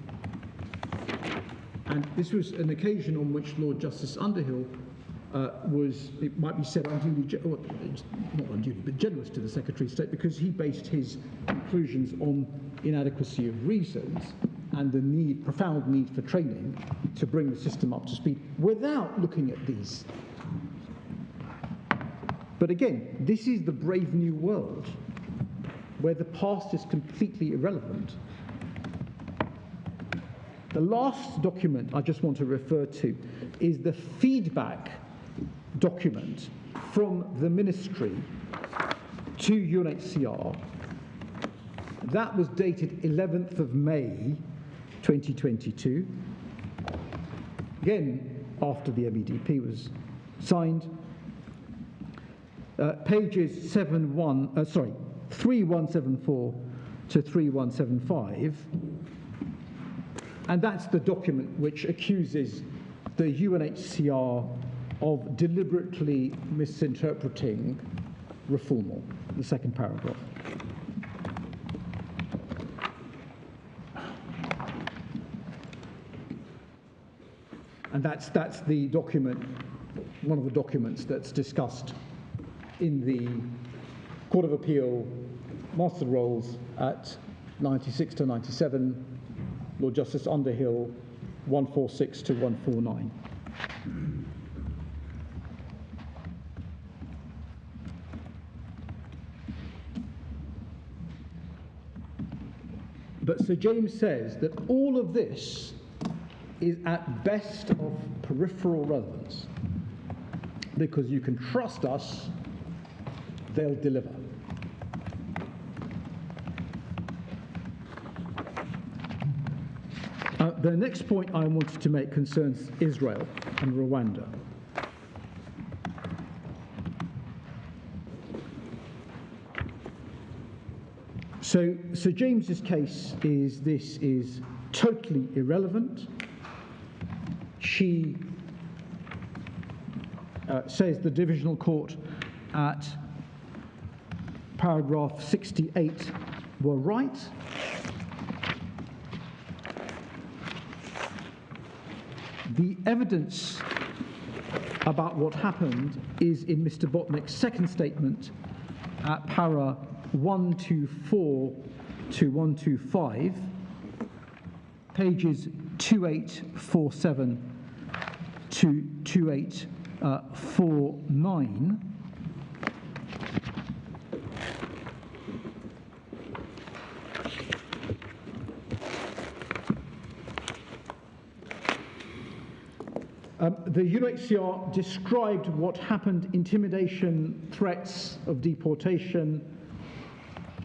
And this was an occasion on which Lord Justice Underhill was, it might be said, unduly, well, not unduly, but generous to the Secretary of State, because he based his conclusions on inadequacy of reasons and the profound need for training to bring the system up to speed without looking at these. But again, this is the brave new world where the past is completely irrelevant. The last document I just want to refer to is the feedback document from the Ministry to UNHCR. That was dated 11th of May 2022. Again, after the MEDP was signed. Pages 3174 to 3175. And that's the document which accuses the UNHCR of deliberately misinterpreting reformal, the second paragraph. And that's the document, one of the documents that's discussed in the Court of Appeal Master Rolls at 96 to 97, Lord Justice Underhill 146 to 149. But Sir James says that all of this is at best of peripheral relevance, because you can trust us, they'll deliver. The next point I wanted to make concerns Israel and Rwanda. So Sir James's case is this is totally irrelevant. She says the divisional court at paragraph 68 were right. The evidence about what happened is in Mr. Botnick's second statement at para 124 to 125, pages 2847 to 2849. The UNHCR described what happened, intimidation, threats of deportation,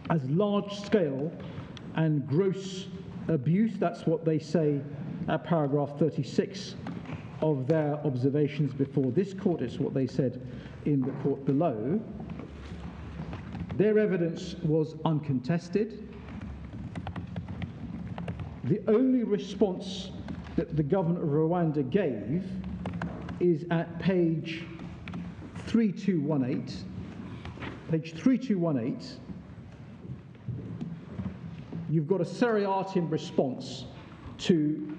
as large-scale and gross abuse. That's what they say at paragraph 36 of their observations before this court. It's what they said in the court below. Their evidence was uncontested. The only response that the government of Rwanda gave is at page 3218. Page 3218. You've got a seriatim response to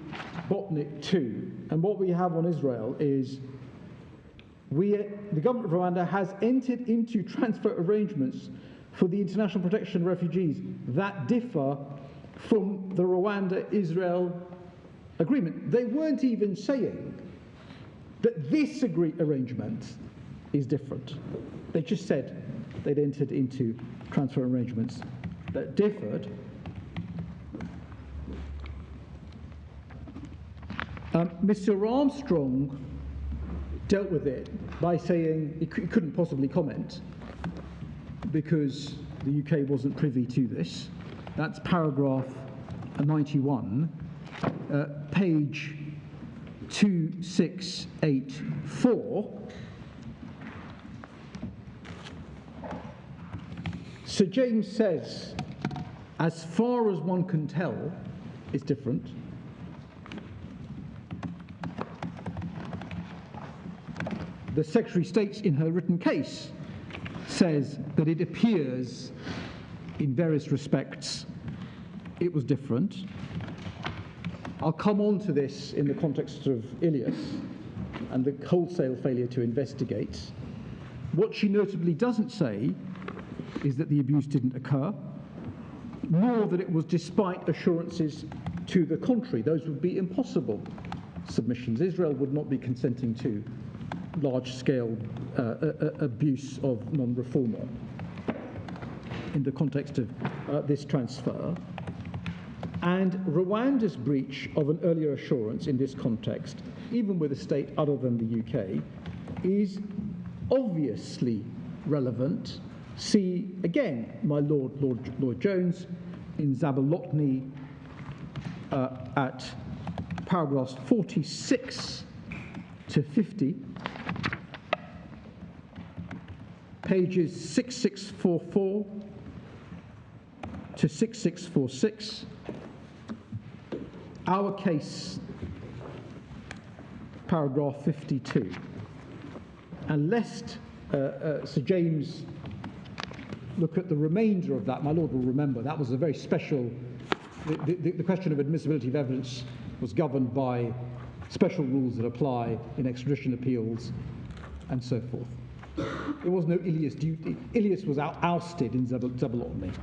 Botnick 2. And what we have on Israel is the government of Rwanda has entered into transfer arrangements for the international protection of refugees that differ from the Rwanda-Israel agreement. They weren't even saying But this arrangement is different. They just said they'd entered into transfer arrangements that differed. Mr. Armstrong dealt with it by saying he couldn't possibly comment because the UK wasn't privy to this. That's paragraph 91, page 2684. Sir James says, as far as one can tell, it's different. The Secretary states in her written case says that it appears in various respects it was different. I'll come on to this in the context of Ilias and the wholesale failure to investigate. What she notably doesn't say is that the abuse didn't occur, nor that it was despite assurances to the contrary. Those would be impossible submissions. Israel would not be consenting to large-scale abuse of non-reformer in the context of this transfer. And Rwanda's breach of an earlier assurance in this context, even with a state other than the UK, is obviously relevant. See, again, my Lord Jones, in Zabolotny at paragraphs 46 to 50, pages 6644 to 6646, our case, paragraph 52. And lest Sir James look at the remainder of that, my Lord will remember that was a very special, the question of admissibility of evidence was governed by special rules that apply in extradition appeals and so forth. There was no Ilias duty. Ilias was ousted in Zabolotny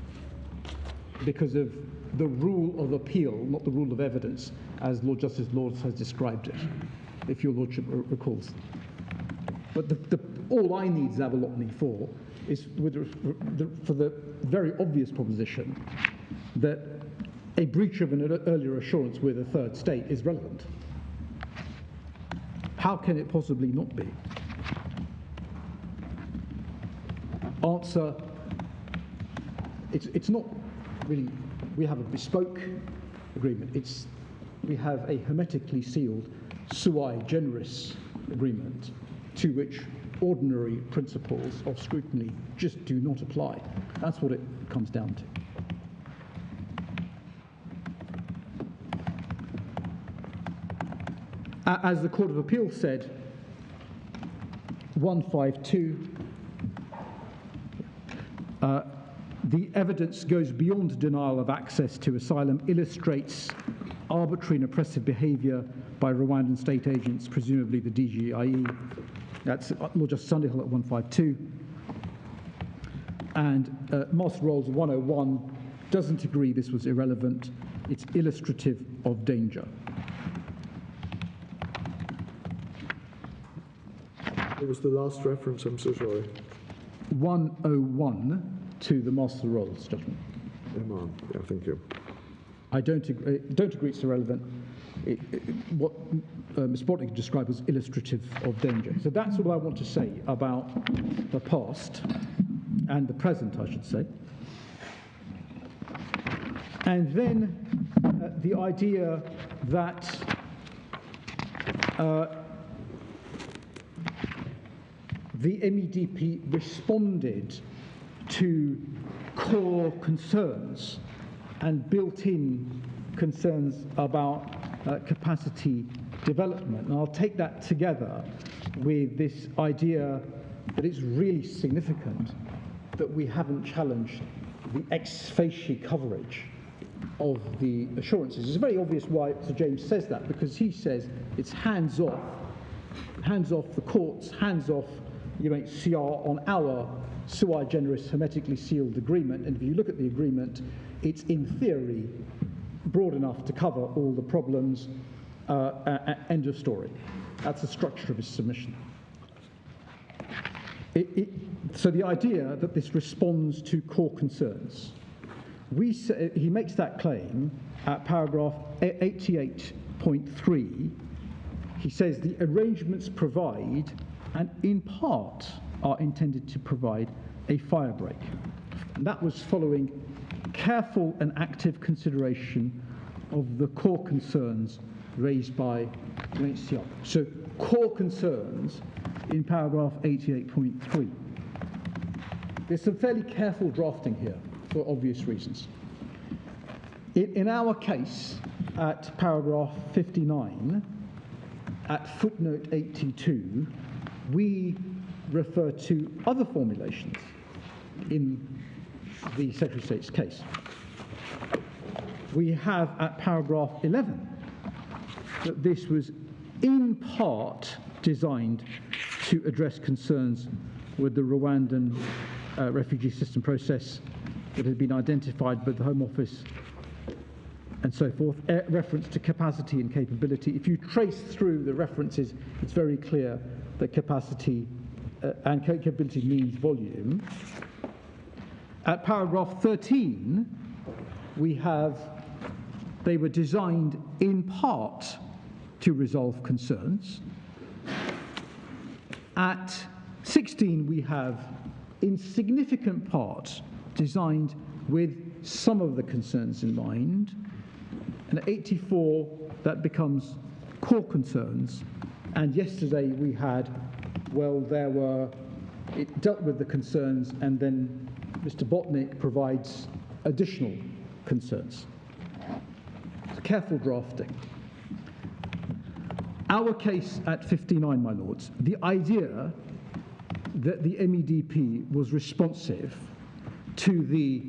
because of the rule of appeal, not the rule of evidence, as Lord Justice Lords has described it, if your Lordship recalls. But all I need Zabolotny for is for the very obvious proposition that a breach of an earlier assurance with a third state is relevant. How can it possibly not be? Answer, it's not really, we have a bespoke agreement. We have a hermetically sealed sui generis agreement to which ordinary principles of scrutiny just do not apply. That's what it comes down to. As the Court of Appeal said, 152, the evidence goes beyond denial of access to asylum, illustrates arbitrary and oppressive behaviour by Rwandan state agents, presumably the DGIE. That's Lord Justice Underhill at 152. And Master Rolls 101 doesn't agree this was irrelevant. It's illustrative of danger. What was the last reference? I'm so sorry. 101 to the Master Rolls judgment. Yeah, thank you. I don't agree it's irrelevant. What Ms. Brodnick described was illustrative of danger. So that's all I want to say about the past and the present, I should say. And then the idea that the MEDP responded to core concerns and built-in concerns about capacity development. And I'll take that together with this idea that it's really significant that we haven't challenged the ex facie coverage of the assurances. It's very obvious why Sir James says that, because he says it's hands-off the courts, hands-off UNHCR on our sui generis hermetically sealed agreement. And if you look at the agreement, it's in theory broad enough to cover all the problems, end of story. That's the structure of his submission. So the idea that this responds to core concerns, he makes that claim at paragraph 88.3. He says the arrangements provide, and in part are intended to provide, a fire break. And that was following careful and active consideration of the core concerns raised by UNHCR. So core concerns in paragraph 88.3. There's some fairly careful drafting here for obvious reasons. In our case, at paragraph 59, at footnote 82, we refer to other formulations in the Secretary of State's case. We have at paragraph 11 that this was in part designed to address concerns with the Rwandan refugee system process that had been identified by the Home Office and so forth, reference to capacity and capability. If you trace through the references, it's very clear that capacity and capability means volume. At paragraph 13, we have, they were designed in part to resolve concerns. At 16, we have, in significant part, designed with some of the concerns in mind. And at 84, that becomes core concerns. And yesterday we had, well, it dealt with the concerns, and then Mr. Botnick provides additional concerns. It's careful drafting. Our case at 59, my lords, the idea that the MEDP was responsive to the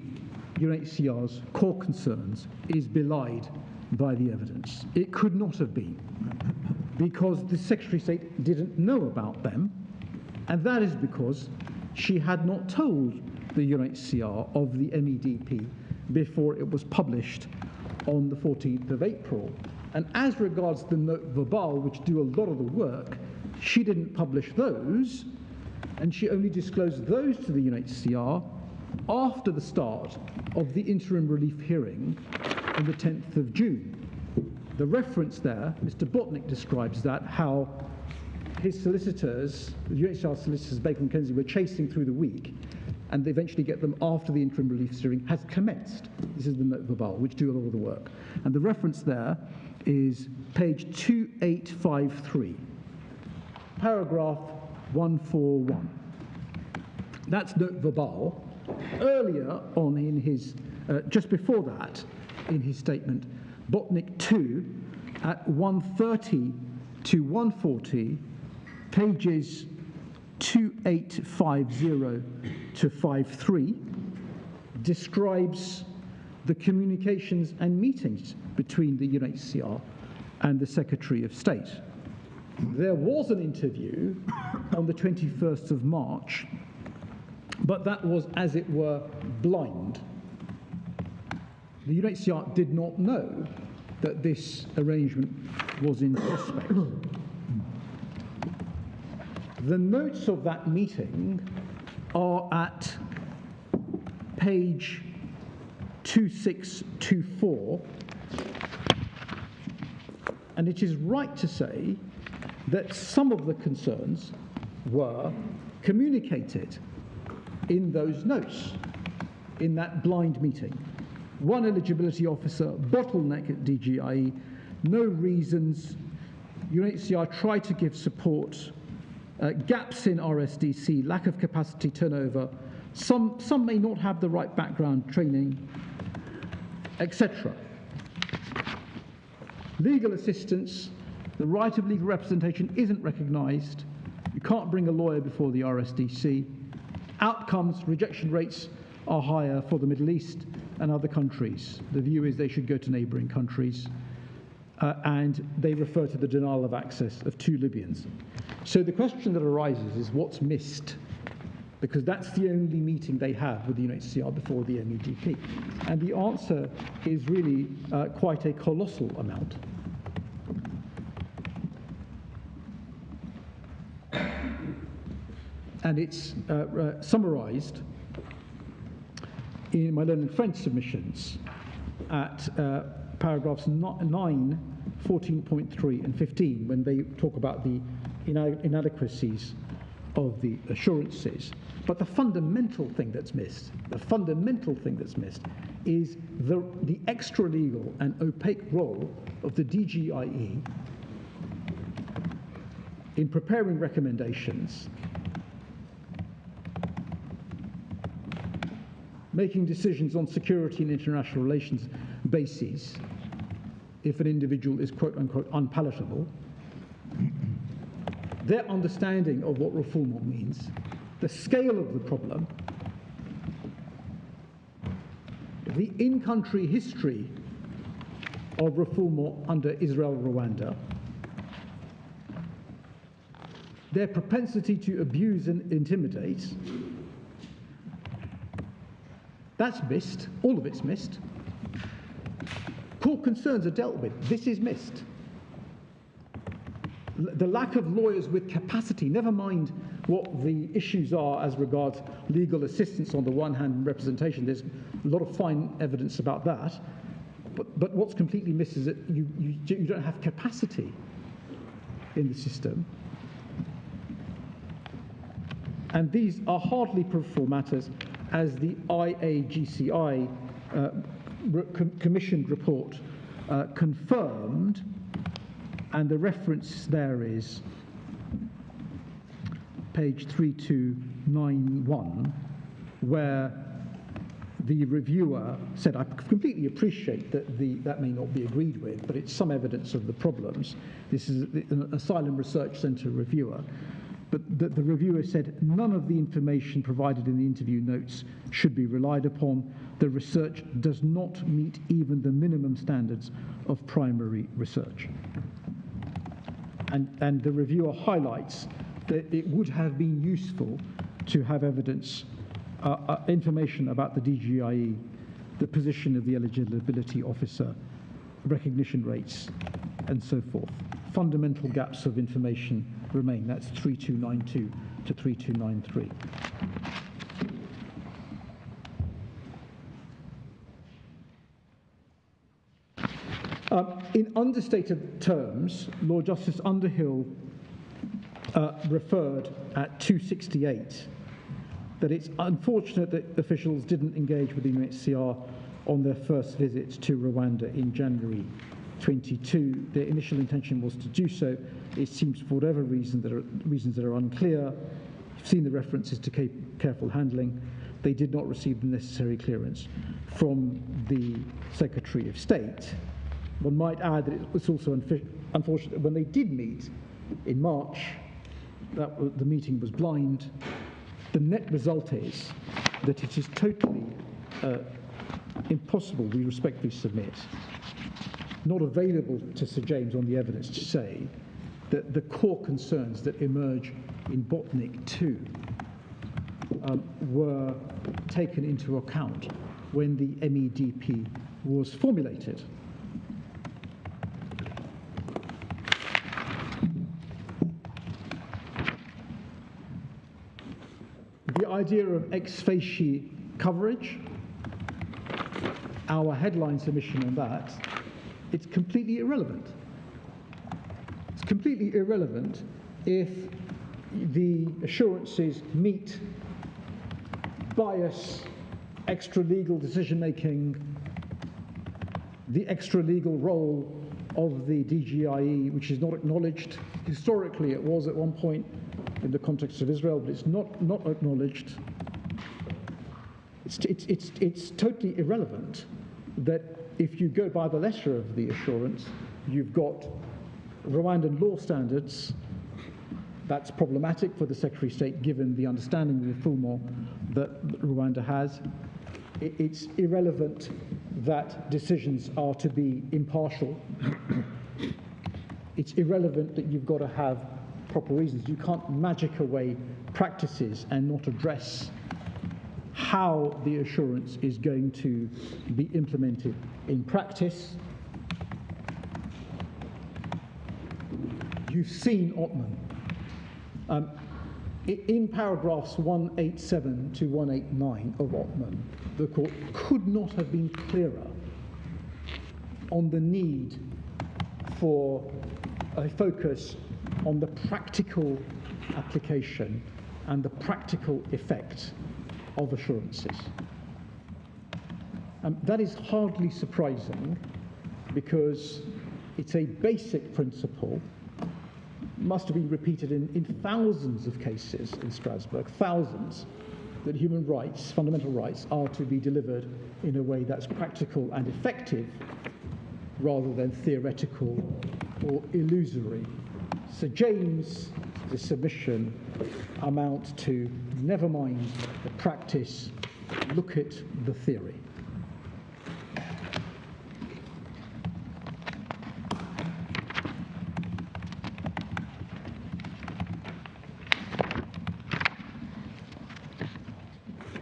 UNHCR's core concerns is belied by the evidence. It could not have been, because the Secretary of State didn't know about them, and that is because she had not told the UNHCR of the MEDP before it was published on the 14th of April. And as regards the note verbal, which do a lot of the work, she didn't publish those, and she only disclosed those to the UNHCR after the start of the interim relief hearing on the 10th of June. The reference there, Mr. Botnick describes that, how his solicitors, the UNHCR solicitors, Baker and Kenzie, were chasing through the week, and they eventually get them after the interim relief hearing has commenced. This is the note verbal, which do a lot of the work. And the reference there is page 2853, paragraph 141. That's note verbal. Earlier on in his, just before that, in his statement, Botnick 2, at 130 to 140, pages 2850 to 53, describes the communications and meetings between the UNHCR and the Secretary of State. There was an interview on the 21st of March, but that was, as it were, blind. The UNHCR did not know that this arrangement was in prospect. The notes of that meeting are at page 2624, and it is right to say that some of the concerns were communicated in those notes, in that blind meeting. One eligibility officer, bottleneck at DGIE, no reasons, UNHCR tried to give support, gaps in RSDC, lack of capacity turnover, some may not have the right background training, etc. Legal assistance, the right of legal representation isn't recognised. You can't bring a lawyer before the RSDC. Outcomes, rejection rates are higher for the Middle East and other countries. The view is they should go to neighbouring countries. And they refer to the denial of access of 2 Libyans. So the question that arises is what's missed? Because that's the only meeting they have with the UNHCR before the MEDP. And the answer is really quite a colossal amount. and it's summarised in my learned French submissions at paragraphs 9, 14.3 and 15, when they talk about the inadequacies of the assurances. But the fundamental thing that's missed, is the extra-legal and opaque role of the DGIE in preparing recommendations, making decisions on security and international relations bases if an individual is quote-unquote unpalatable, their understanding of what refoulement means, the scale of the problem, the in-country history of refoulement under Israel-Rwanda, their propensity to abuse and intimidate. That's missed. All of it's missed. Core concerns are dealt with. This is missed. The lack of lawyers with capacity, never mind what the issues are as regards legal assistance on the one hand and representation. There's a lot of fine evidence about that. But what's completely missed is that you don't have capacity in the system. And these are hardly peripheral matters, as the IAGCI commissioned report confirmed, and the reference there is page 3291, where the reviewer said, I completely appreciate that that may not be agreed with, but it's some evidence of the problems. This is an Asylum Research Centre reviewer. But the reviewer said none of the information provided in the interview notes should be relied upon. The research does not meet even the minimum standards of primary research. And the reviewer highlights that it would have been useful to have evidence, information about the DGIE, the position of the eligibility officer, recognition rates, and so forth. Fundamental gaps of information remain. That's 3292 to 3293. In understated terms, Lord Justice Underhill referred at 268 that it's unfortunate that officials didn't engage with the UNHCR on their first visit to Rwanda in January 22. Their initial intention was to do so. It seems for whatever reasons that are unclear. You've seen the references to careful handling. They did not receive the necessary clearance from the Secretary of State. One might add that it was also unfortunate that when they did meet in March, the meeting was blind. The net result is that it is totally impossible, we respectfully submit, not available to Sir James on the evidence to say that the core concerns that emerge in Botnik 2 were taken into account when the MEDP was formulated. The idea of ex facie coverage, our headline submission on that, it's completely irrelevant. It's completely irrelevant if the assurances meet bias, extra-legal decision-making, the extra-legal role of the DGIE, which is not acknowledged. Historically, it was at one point in the context of Israel, but it's not acknowledged. It's totally irrelevant that if you go by the letter of the assurance, you've got Rwandan law standards. That's problematic for the Secretary of State, given the understanding of the refoulement that Rwanda has. It's irrelevant that decisions are to be impartial. It's irrelevant that you've got to have proper reasons. You can't magic away practices and not address how the assurance is going to be implemented in practice. You've seen Ottman. In paragraphs 187 to 189 of Ottman, the court could not have been clearer on the need for a focus on the practical application and the practical effect of assurances. That is hardly surprising because it's a basic principle, must have been repeated in thousands of cases in Strasbourg, thousands, that human rights, fundamental rights, are to be delivered in a way that's practical and effective rather than theoretical or illusory. Sir James' submission amount to never mind the practice, look at the theory.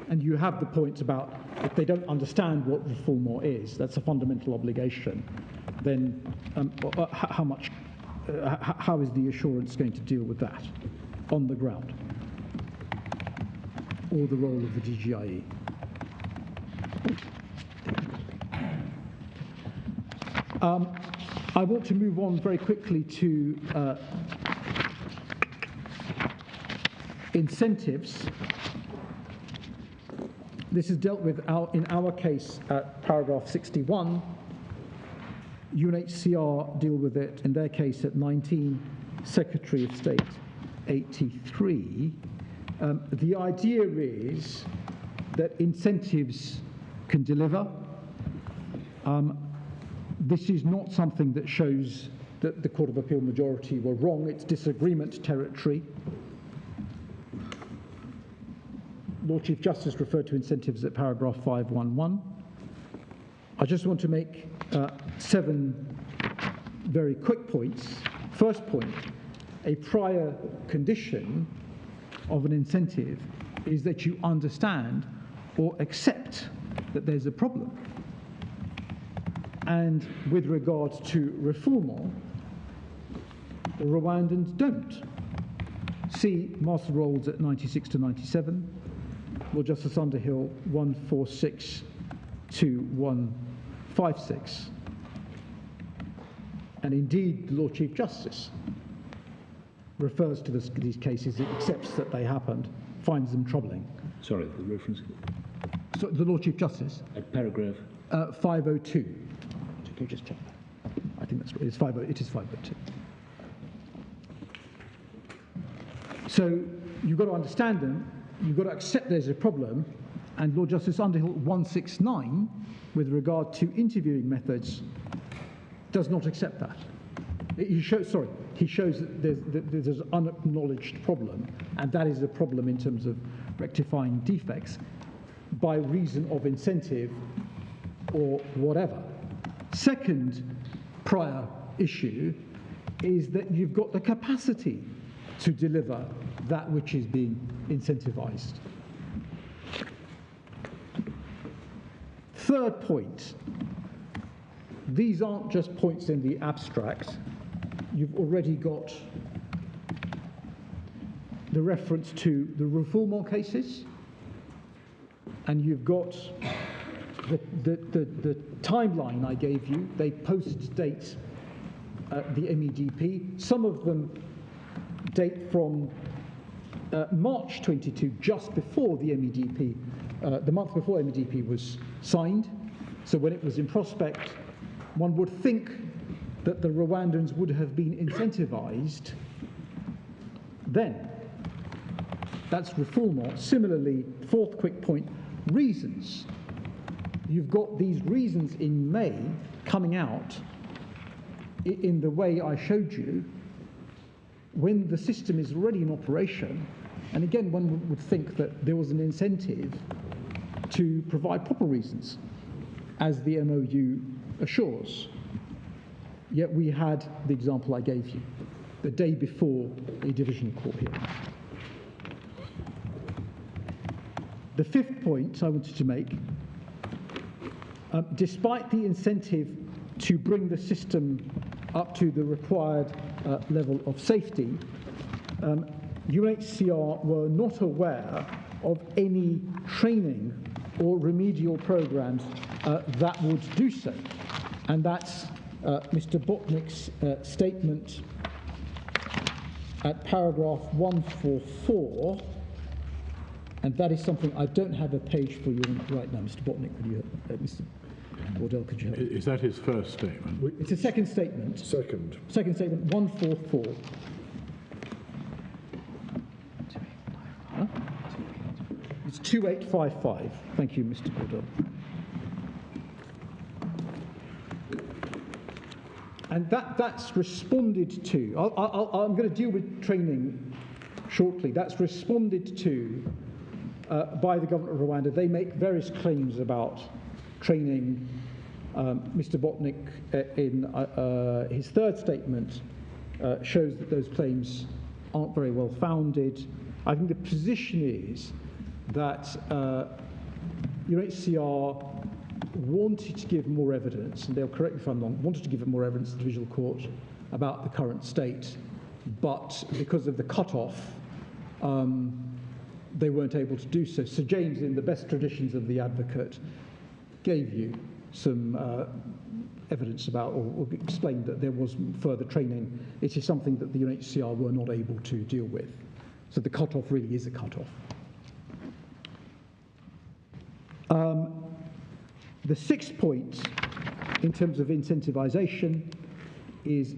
And you have the point about if they don't understand what refoulement is, that's a fundamental obligation, then how is the assurance going to deal with that on the ground? Or the role of the DGIE? I want to move on very quickly to incentives. This is dealt with in our case at paragraph 61. UNHCR deal with it in their case at 19, Secretary of State 83. The idea is that incentives can deliver. This is not something that shows that the Court of Appeal majority were wrong. It's disagreement territory. Lord Chief Justice referred to incentives at paragraph 511. I just want to make 7 very quick points. First point, a prior condition of an incentive is that you understand or accept that there's a problem. And with regard to refoulement, the Rwandans don't. See Master Rolls at 96 to 97, Lord Justice Underhill 146 to 156. And indeed, the Lord Chief Justice refers to these cases, accepts that they happened, finds them troubling. Sorry, the reference? So the Lord Chief Justice? At paragraph? 502. Can you just check that? I think that's right. It is 502. So you've got to understand them, you've got to accept there's a problem, and Lord Justice Underhill 169, with regard to interviewing methods, does not accept that. He shows that there's an unacknowledged problem, and that is a problem in terms of rectifying defects by reason of incentive or whatever. Second prior issue is that you've got the capacity to deliver that which is being incentivized. Third point, these aren't just points in the abstract. You've already got the reference to the refoulement cases, and you've got the timeline I gave you. They post-date the MEDP. Some of them date from March 22, just before the MEDP, the month before MEDP was signed. So when it was in prospect, one would think that the Rwandans would have been incentivized then. That's refoulement. Similarly, fourth quick point, reasons. You've got these reasons in May coming out in the way I showed you when the system is already in operation. And again, one would think that there was an incentive to provide proper reasons, as the MOU assures. Yet we had the example I gave you, the day before a divisional court hearing. The fifth point I wanted to make, despite the incentive to bring the system up to the required level of safety, UNHCR were not aware of any training or remedial programs that would do so. And that's Mr. Botnick's statement at paragraph 144, and that is something I don't have a page for you right now. Mr. Botnick, could you, Mr. Wardell, could you help? Is that his first statement? It's a second statement. Second statement, 144. Huh? It's 2855. Thank you, Mr. Wardell. And that's responded to. I'm going to deal with training shortly. That's responded to by the government of Rwanda. They make various claims about training. Mr. Botnick, in his third statement, shows that those claims aren't very well founded. I think the position is that UNHCR wanted to give more evidence, and they'll correct me if I'm wrong, wanted to give more evidence to the Divisional Court about the current state, but because of the cut-off, they weren't able to do so. Sir James, in the best traditions of the advocate, gave you some evidence about, or explained that there was further training. It is something that the UNHCR were not able to deal with. So the cut-off really is a cut-off. The sixth point, in terms of incentivization, is,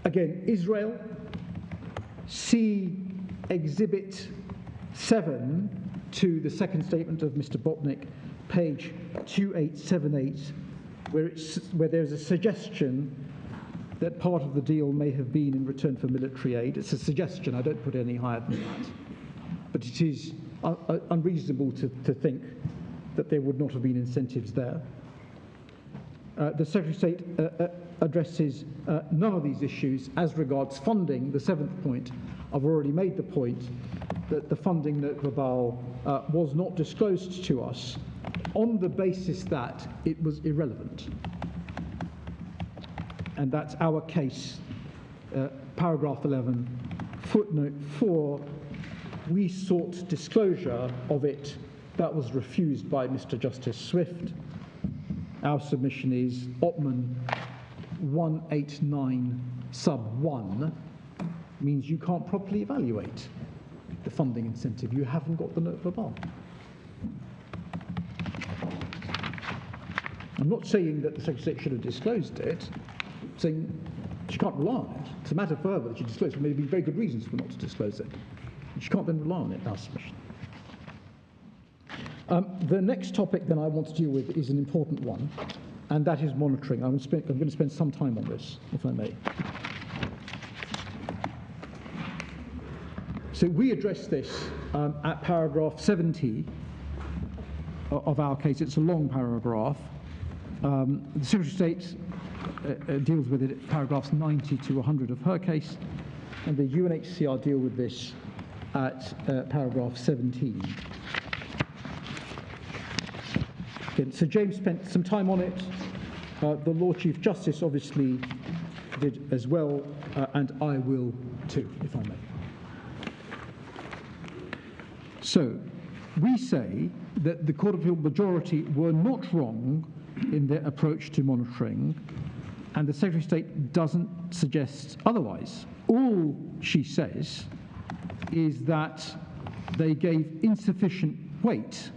again, Israel. See Exhibit 7 to the second statement of Mr. Botnick, page 2878, where there's a suggestion that part of the deal may have been in return for military aid. It's a suggestion, I don't put it any higher than that. But it is unreasonable to think that there would not have been incentives there. The Secretary of State addresses none of these issues. As regards funding, the seventh point, I've already made the point that the funding at Rabal was not disclosed to us on the basis that it was irrelevant. And that's our case, paragraph 11, footnote 4. We sought disclosure of it. That was refused by Mr. Justice Swift. Our submission is Ottman 189 sub 1 means you can't properly evaluate the funding incentive. You haven't got the note of Rabal. I'm not saying that the Secretary of State should have disclosed it. I'm saying she can't rely on it. It's a matter further that she disclosed it. There may be very good reasons for not to disclose it. She can't then rely on it, our submission. The next topic then I want to deal with is an important one, and that is monitoring. I'm going to spend some time on this, if I may. So we address this at paragraph 70 of our case. It's a long paragraph. The Secretary of State deals with it at paragraphs 90 to 100 of her case, and the UNHCR deal with this at paragraph 17. Again, Sir James spent some time on it. The Lord Chief Justice obviously did as well, and I will too, if I may. So, we say that the Court of Appeal majority were not wrong in their approach to monitoring, and the Secretary of State doesn't suggest otherwise. All she says is that they gave insufficient weight.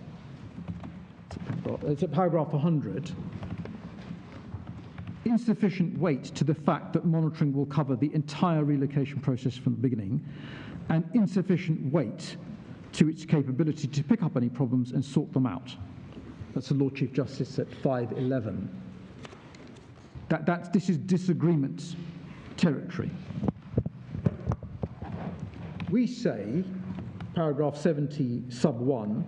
It's at paragraph 100. Insufficient weight to the fact that monitoring will cover the entire relocation process from the beginning, and insufficient weight to its capability to pick up any problems and sort them out. That's the Lord Chief Justice at 511. This is disagreement territory. We say, paragraph 70, sub 1,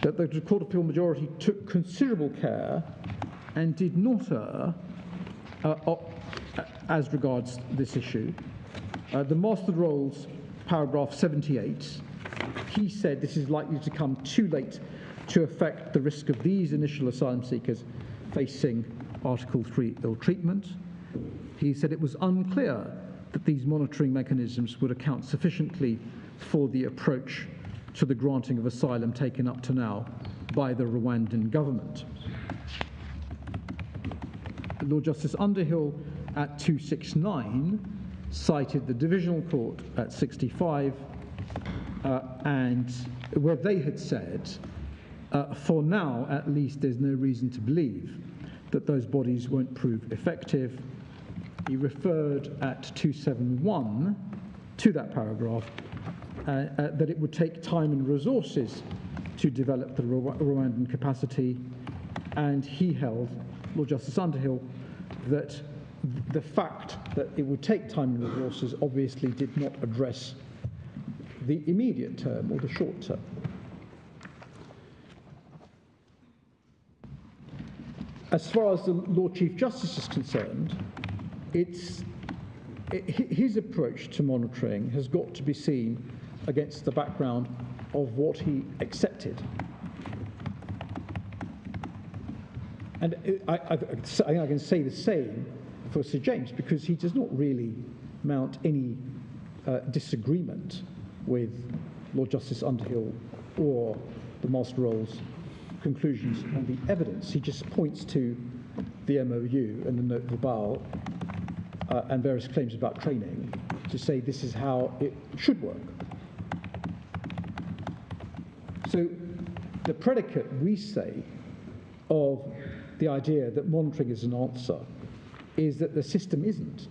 that the Court of Appeal majority took considerable care and did not err as regards this issue. The Master Rolls, paragraph 78, he said this is likely to come too late to affect the risk of these initial asylum seekers facing Article 3 ill treatment. He said it was unclear that these monitoring mechanisms would account sufficiently for the approach to the granting of asylum taken up to now by the Rwandan government. Lord Justice Underhill at 269 cited the Divisional Court at 65, and where they had said, for now at least there's no reason to believe that those bodies won't prove effective. He referred at 271 to that paragraph that it would take time and resources to develop the Rwandan capacity, and he held, Lord Justice Underhill, that the fact that it would take time and resources obviously did not address the immediate term or the short term. As far as the Lord Chief Justice is concerned, his approach to monitoring has got to be seen against the background of what he accepted. And I can say the same for Sir James, because he does not really mount any disagreement with Lord Justice Underhill or the Master Rolls' conclusions on the evidence. He just points to the MOU and the note verbal and various claims about training to say this is how it should work. So the predicate, we say, of the idea that monitoring is an answer is that the system isn't.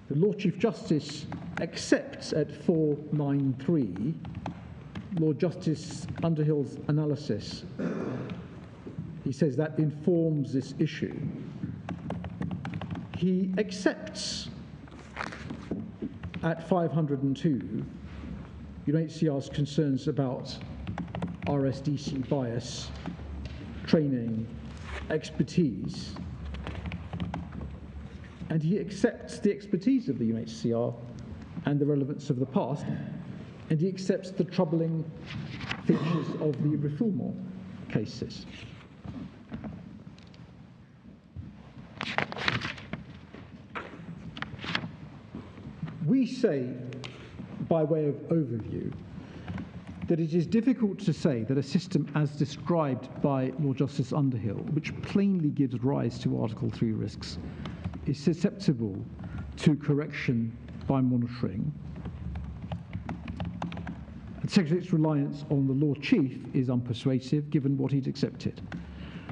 The Lord Chief Justice accepts at 493 Lord Justice Underhill's analysis. He says that informs this issue. He accepts at 502 UNHCR's concerns about RSDC bias, training, expertise, and he accepts the expertise of the UNHCR and the relevance of the past, and he accepts the troubling features of the refoulement cases. We say, by way of overview, that it is difficult to say that a system as described by Lord Justice Underhill, which plainly gives rise to Article 3 risks, is susceptible to correction by monitoring. The Secretary's reliance on the Lord Chief is unpersuasive, given what he'd accepted.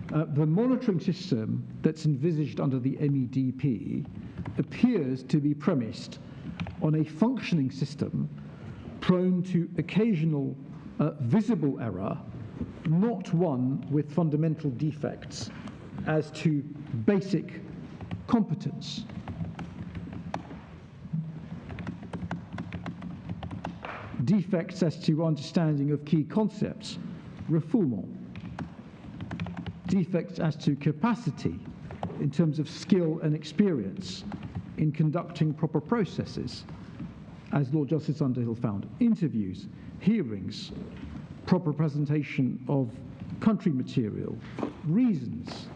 The monitoring system that's envisaged under the MEDP appears to be premised on a functioning system prone to occasional visible error, not one with fundamental defects as to basic competence. Defects as to understanding of key concepts, refoulement. Defects as to capacity in terms of skill and experience in conducting proper processes, as Lord Justice Underhill found, interviews, hearings, proper presentation of country material, reasons,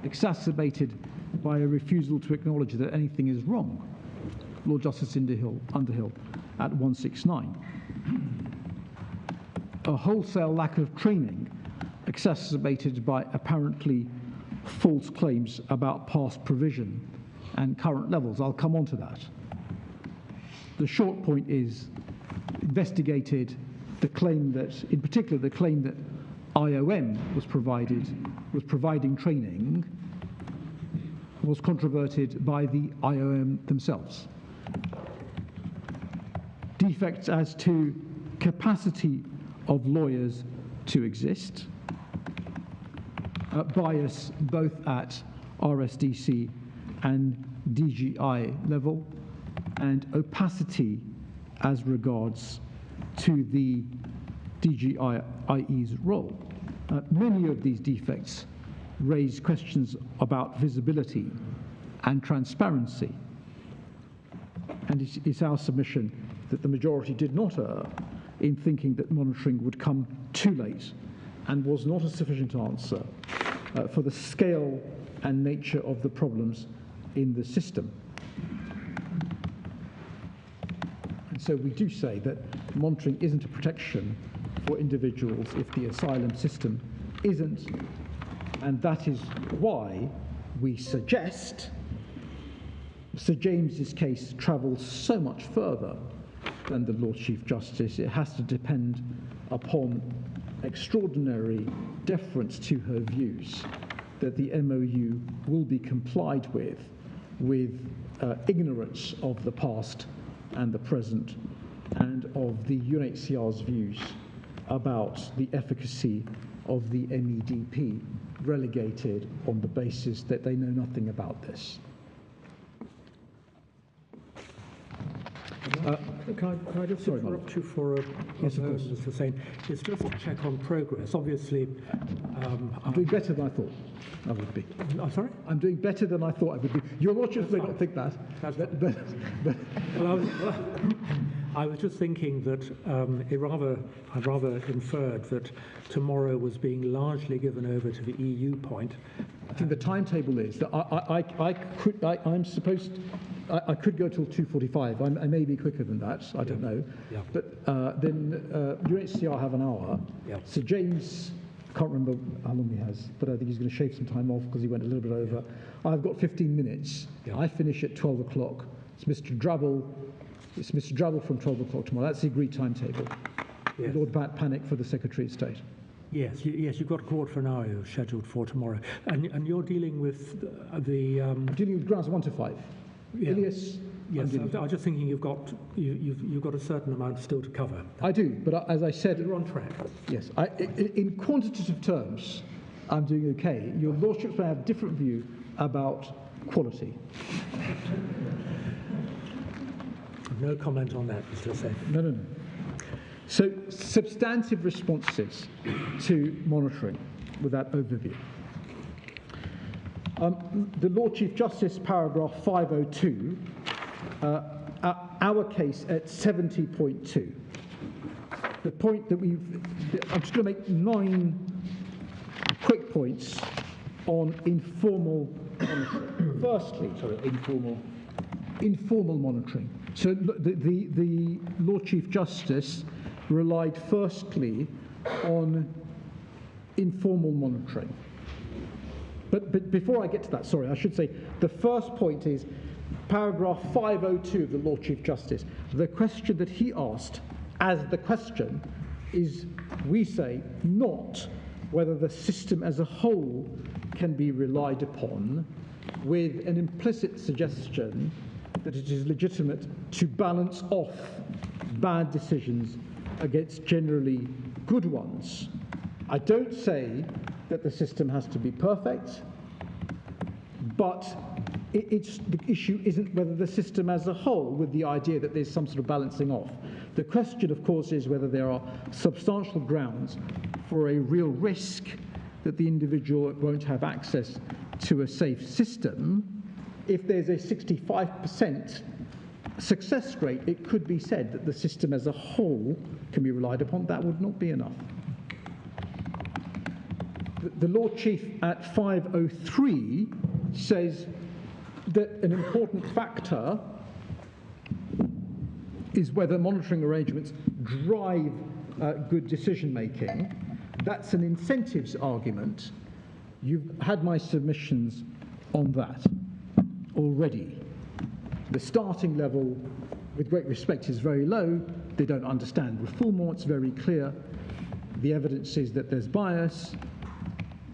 exacerbated by a refusal to acknowledge that anything is wrong. Lord Justice Underhill at 169. A wholesale lack of training exacerbated by apparently false claims about past provision and current levels. I'll come on to that. The short point is investigated the claim that, in particular, the claim that IOM was providing training was controverted by the IOM themselves. Defects as to capacity of lawyers to exist, bias both at RSDC and DGI level, and opacity as regards to the DGIE's role. Many of these defects raise questions about visibility and transparency, and it's our submission that the majority did not err in thinking that monitoring would come too late and was not a sufficient answer for the scale and nature of the problems in the system. So we do say that monitoring isn't a protection for individuals if the asylum system isn't, and that is why we suggest Sir James's case travels so much further than the Lord Chief Justice. It has to depend upon extraordinary deference to her views that the MOU will be complied with ignorance of the past and the present, and of the UNHCR's views about the efficacy of the MEDP, relegated on the basis that they know nothing about this. Can I just interrupt you for a moment, Mr. Hussain? It's just to check on progress. Obviously, I'm doing better than I thought I would be. I'm sorry? I'm doing better than I thought I would be. Your Lordship may not think that. Well, I was just thinking that I rather inferred that tomorrow was being largely given over to the EU point. I think the timetable is that I could go till 2:45. I may be quicker than that. I don't know. Yeah. But then UNHCR have an hour. Yeah. Sir James, can't remember how long he has, but I think he's going to shave some time off because he went a little bit over. Yeah. I've got 15 minutes. Yeah. I finish at 12 o'clock. It's Mr. Drabble from 12 o'clock tomorrow. That's the agreed timetable. Yes. Lord Panic for the Secretary of State. Yes, you've got a quarter for an hour scheduled for tomorrow. And you're dealing with the... I'm dealing with grounds 1 to 5. Yeah. Ilias. Yes, I was just thinking you've got a certain amount still to cover. I do, but as I said... You're on track. Yes. In quantitative terms, I'm doing okay. Your Lordships may have a different view about quality. No comment on that, Mr. Hussain. No. So, substantive responses to monitoring with that overview. The Lord Chief Justice, paragraph 502, our case at 70.2. The point that I'm just going to make 9 quick points on informal monitoring. Firstly, informal monitoring. So the Lord Chief Justice relied firstly on informal monitoring. But before I get to that, sorry, I should say the first point is paragraph 502 of the Lord Chief Justice. The question that he asked as the question is, we say, not whether the system as a whole can be relied upon, with an implicit suggestion that it is legitimate to balance off bad decisions against generally good ones. I don't say that the system has to be perfect, but the issue isn't whether the system as a whole, with the idea that there's some sort of balancing off. The question, of course, is whether there are substantial grounds for a real risk that the individual won't have access to a safe system. If there's a 65% success rate, it could be said that the system as a whole can be relied upon. That would not be enough. The Lord Chief at 503 says that an important factor is whether monitoring arrangements drive good decision making. That's an incentives argument. You've had my submissions on that already. The starting level, with great respect, is very low. They don't understand reform. It's very clear. The evidence is that there's bias.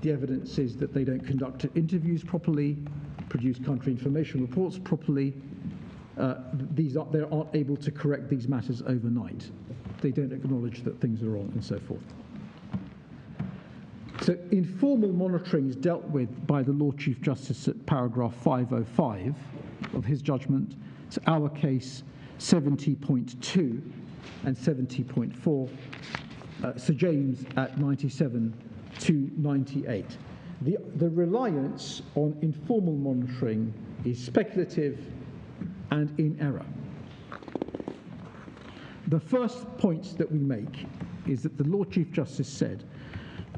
The evidence is that they don't conduct interviews properly, produce country information reports properly. They aren't able to correct these matters overnight. They don't acknowledge that things are wrong and so forth. So informal monitoring is dealt with by the Lord Chief Justice at paragraph 505 of his judgment. It's our case 70.2 and 70.4. Sir James at 97 to 98. The reliance on informal monitoring is speculative and in error. The first point that we make is that the Lord Chief Justice said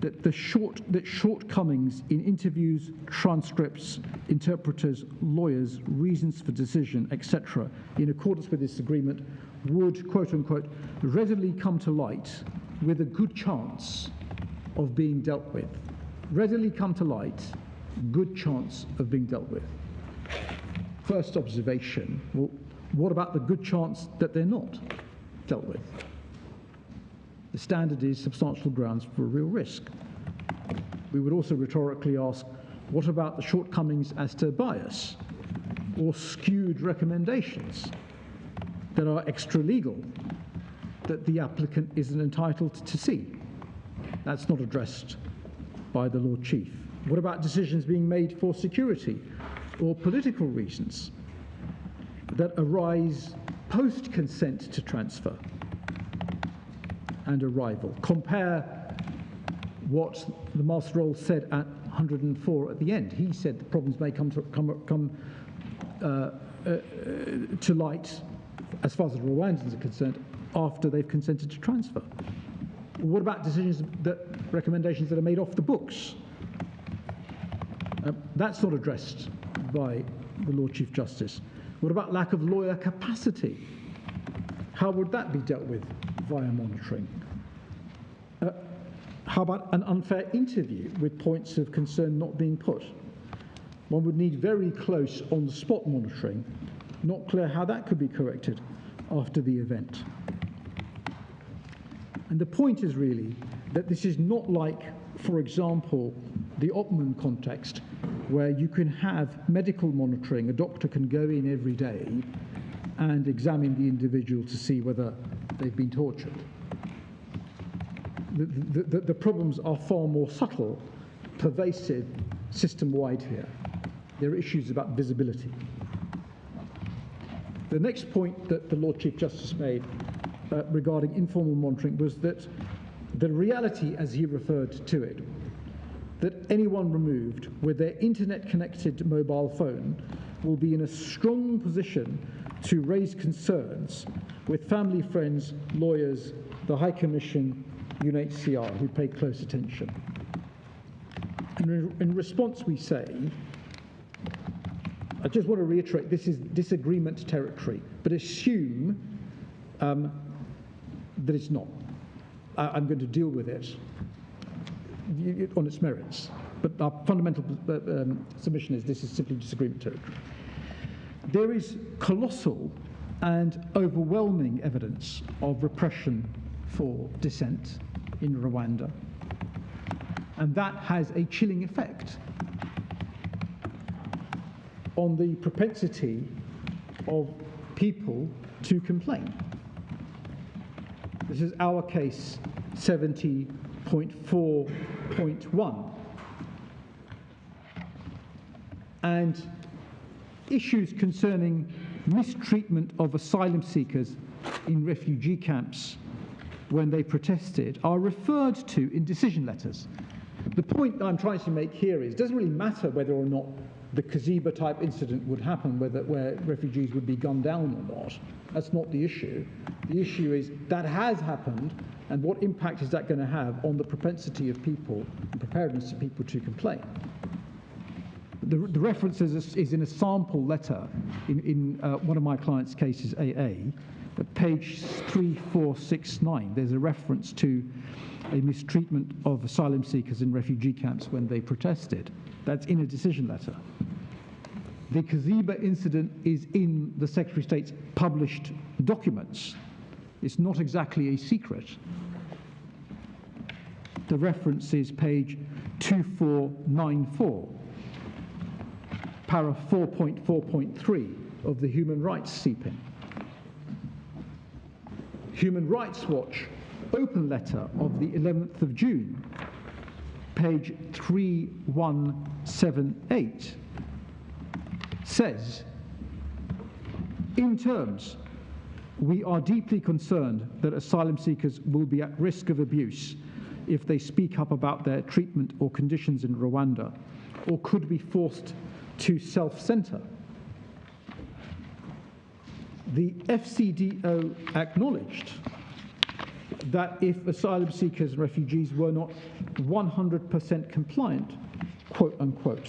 that shortcomings in interviews, transcripts, interpreters, lawyers, reasons for decision, etc., in accordance with this agreement, would, quote unquote, readily come to light with a good chance of being dealt with. Readily come to light, good chance of being dealt with. First observation, well, what about the good chance that they're not dealt with? The standard is substantial grounds for a real risk. We would also rhetorically ask, what about the shortcomings as to bias or skewed recommendations that are extra-legal that the applicant isn't entitled to see? That's not addressed by the Lord Chief. What about decisions being made for security or political reasons that arise post-consent to transfer and arrival? Compare what the Master Roll said at 104 at the end. He said the problems may come to light, as far as the Rwandans are concerned, after they've consented to transfer. What about decisions, recommendations that are made off the books? That's not addressed by the Lord Chief Justice. What about lack of lawyer capacity? How would that be dealt with via monitoring? How about an unfair interview with points of concern not being put? One would need very close on-the-spot monitoring. Not clear how that could be corrected after the event. And the point is really that this is not like, for example, the Ottman context, where you can have medical monitoring. A doctor can go in every day and examine the individual to see whether they've been tortured. The problems are far more subtle, pervasive, system-wide here. There are issues about visibility. The next point that the Lord Chief Justice made regarding informal monitoring was that the reality, as he referred to it, that anyone removed with their internet-connected mobile phone will be in a strong position to raise concerns with family, friends, lawyers, the High Commission, UNHCR, who pay close attention. And in response, we say, I just want to reiterate, this is disagreement territory, but assume that it's not. I'm going to deal with it on its merits. But our fundamental submission is this is simply disagreement territory. There is colossal and overwhelming evidence of repression for dissent in Rwanda, and that has a chilling effect on the propensity of people to complain. This is our case 70.4.1. And issues concerning mistreatment of asylum seekers in refugee camps when they protested are referred to in decision letters. The point I'm trying to make here is it doesn't really matter whether or not the Kaziba type incident would happen, where refugees would be gunned down or not. That's not the issue. The issue is that has happened, and what impact is that going to have on the propensity of people and preparedness of people to complain? The reference is in a sample letter in one of my clients' cases, AA, at page 3469. There's a reference to a mistreatment of asylum seekers in refugee camps when they protested. That's in a decision letter. The Kaziba incident is in the Secretary of State's published documents. It's not exactly a secret. The reference is page 2494, para 4.4.3 of the Human Rights CPIN. Human Rights Watch open letter of the 11th of June, page 3178, says, in terms, we are deeply concerned that asylum seekers will be at risk of abuse if they speak up about their treatment or conditions in Rwanda, or could be forced to self-center. The FCDO acknowledged that if asylum seekers and refugees were not 100% compliant, quote unquote,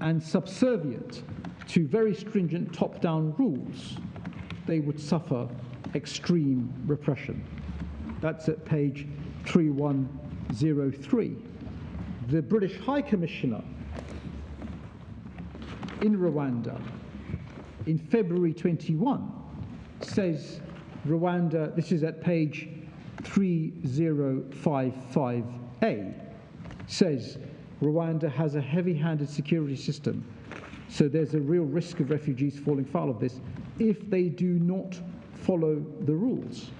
and subservient to very stringent top-down rules, they would suffer extreme repression. That's at page 3103. The British High Commissioner in Rwanda in February 21 says Rwanda, this is at page 3055A, says Rwanda has a heavy-handed security system, so there's a real risk of refugees falling foul of this if they do not follow the rules.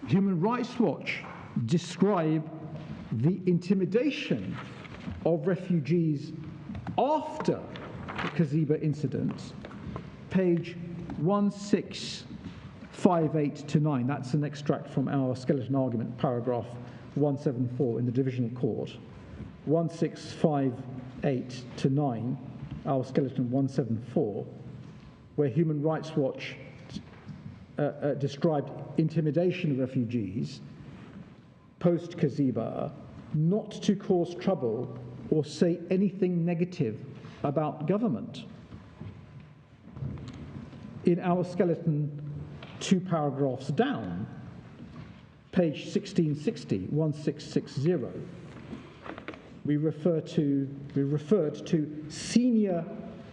Human Rights Watch describe the intimidation of refugees after the Kaziba incident, page 1658-9. That's an extract from our skeleton argument, paragraph 174 in the Divisional Court. 1658-9, our skeleton 174, where Human Rights Watch described intimidation of refugees post-Kaziba not to cause trouble or say anything negative about government. In our skeleton, 2 paragraphs down, page 1660, 1660, we referred to senior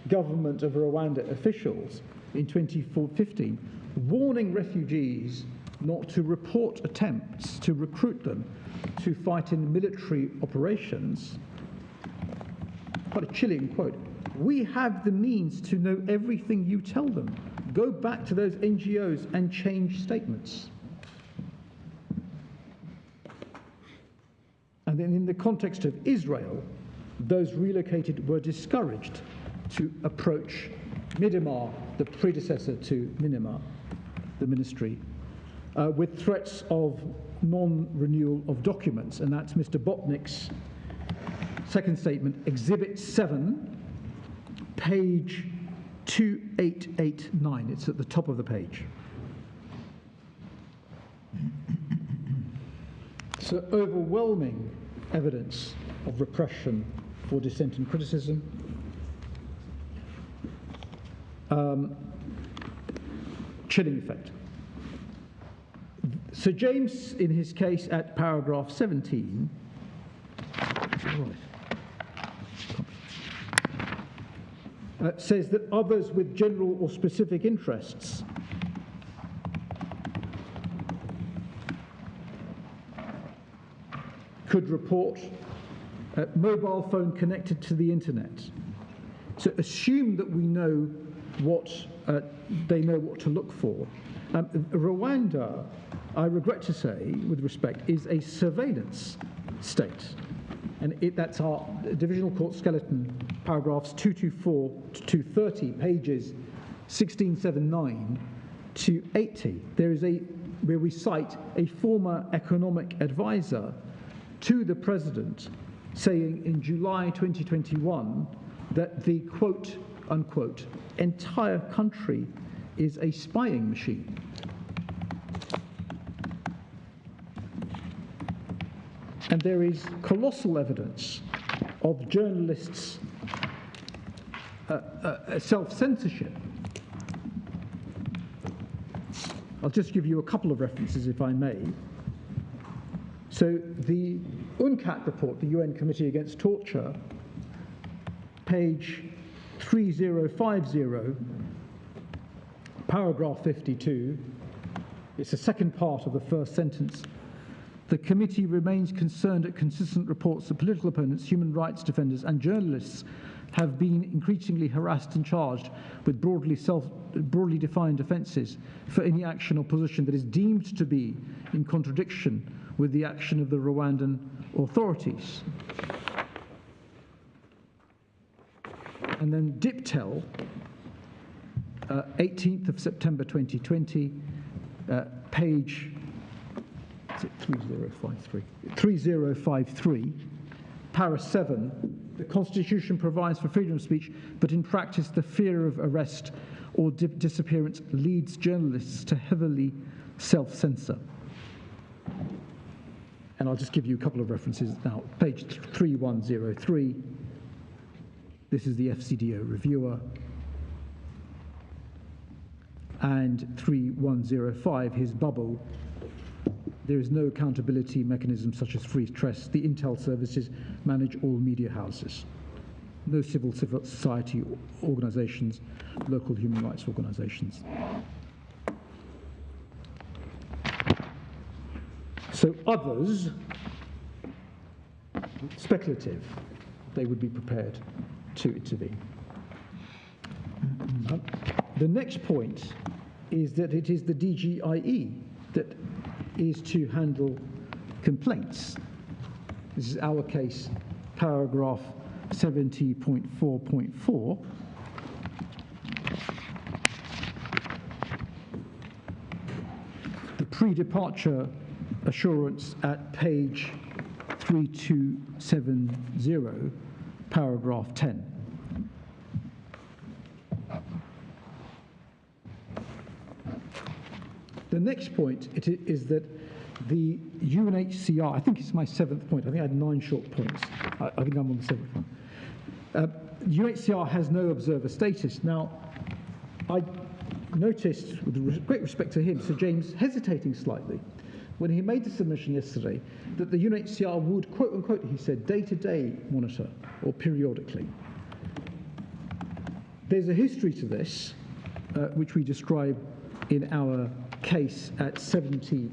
government of Rwanda officials in 2015 warning refugees not to report attempts to recruit them to fight in military operations. Quite a chilling quote. We have the means to know everything you tell them. Go back to those NGOs and change statements. And then in the context of Israel, those relocated were discouraged to approach Midimar, the predecessor to Minima, the ministry, with threats of non-renewal of documents. And that's Mr. Botnick's second statement, Exhibit 7, page 2889. It's at the top of the page. So overwhelming evidence of repression for dissent and criticism. Chilling effect. Sir James, in his case at paragraph 17, says that others with general or specific interests could report a mobile phone connected to the internet. So assume that we know what they know what to look for. Rwanda, I regret to say, with respect, is a surveillance state. And that's our Divisional Court skeleton, paragraphs 224 to 230, pages 1679 to 80. There is where we cite a former economic advisor to the President saying in July 2021 that the quote, unquote, entire country is a spying machine. And there is colossal evidence of journalists' self-censorship. I'll just give you a couple of references, if I may. So the UNCAT report, the UN Committee Against Torture, page 3050, paragraph 52, it's the second part of the first sentence. The committee remains concerned at consistent reports that political opponents, human rights defenders and journalists have been increasingly harassed and charged with broadly defined offences for any action or position that is deemed to be in contradiction with the action of the Rwandan authorities. And then Diptel, 18th of September 2020, page 3053, para 7, The Constitution provides for freedom of speech, but in practice the fear of arrest or disappearance leads journalists to heavily self-censor. And I'll just give you a couple of references now. Page 3103, this is the FCDO reviewer. And 3105, his bubble. There is no accountability mechanism such as free press. The intel services manage all media houses. No civil society organizations, local human rights organizations. So others, speculative, they would be prepared to intervene. The next point is that it is the DGIE that is to handle complaints. This is our case, paragraph 70.4.4. The pre-departure assurance at page 3270, paragraph 10. The next point is that the UNHCR, I think it's my 7th point, I think I had 9 short points. I think I'm on the 7th one. UNHCR has no observer status. Now, I noticed, with great respect to him, Sir James hesitating slightly when he made the submission yesterday that the UNHCR would, quote unquote, he said, day-to-day monitor or periodically. There's a history to this, which we describe in our case at 70,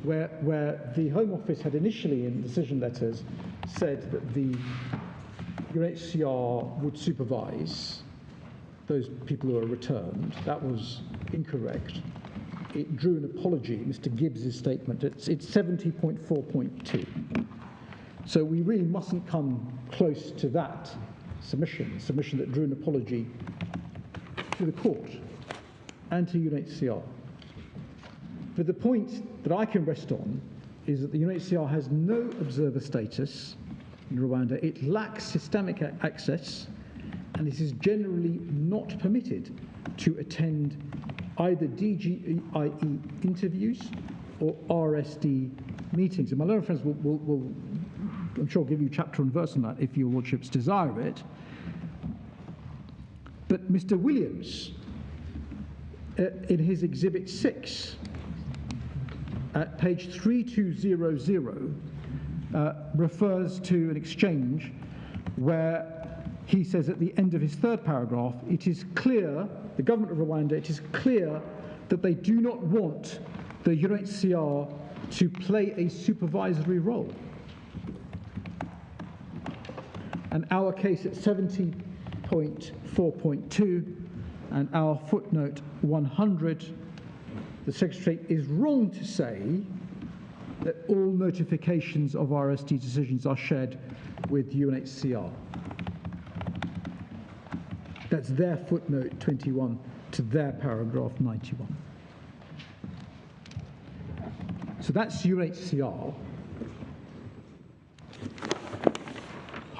where the Home Office had initially, in decision letters, said that the UNHCR would supervise those people who are returned. That was incorrect. It drew an apology, Mr. Gibbs' statement. It's 70.4.2. So we really mustn't come close to that submission that drew an apology to the court and to UNHCR. But the point that I can rest on is that the UNHCR has no observer status in Rwanda. It lacks systemic access, and it is generally not permitted to attend either DGIE interviews or RSD meetings. And my learned friends will I'm sure, give you chapter and verse on that if your lordships desire it. But Mr. Williams, in his Exhibit 6, at page 3200, refers to an exchange where he says at the end of his 3rd paragraph, it is clear, the government of Rwanda, it is clear that they do not want the UNHCR to play a supervisory role. And our case at 70.4.2 and our footnote 100, the Secretary is wrong to say that all notifications of RSD decisions are shared with UNHCR. That's their footnote 21 to their paragraph 91. So that's UNHCR.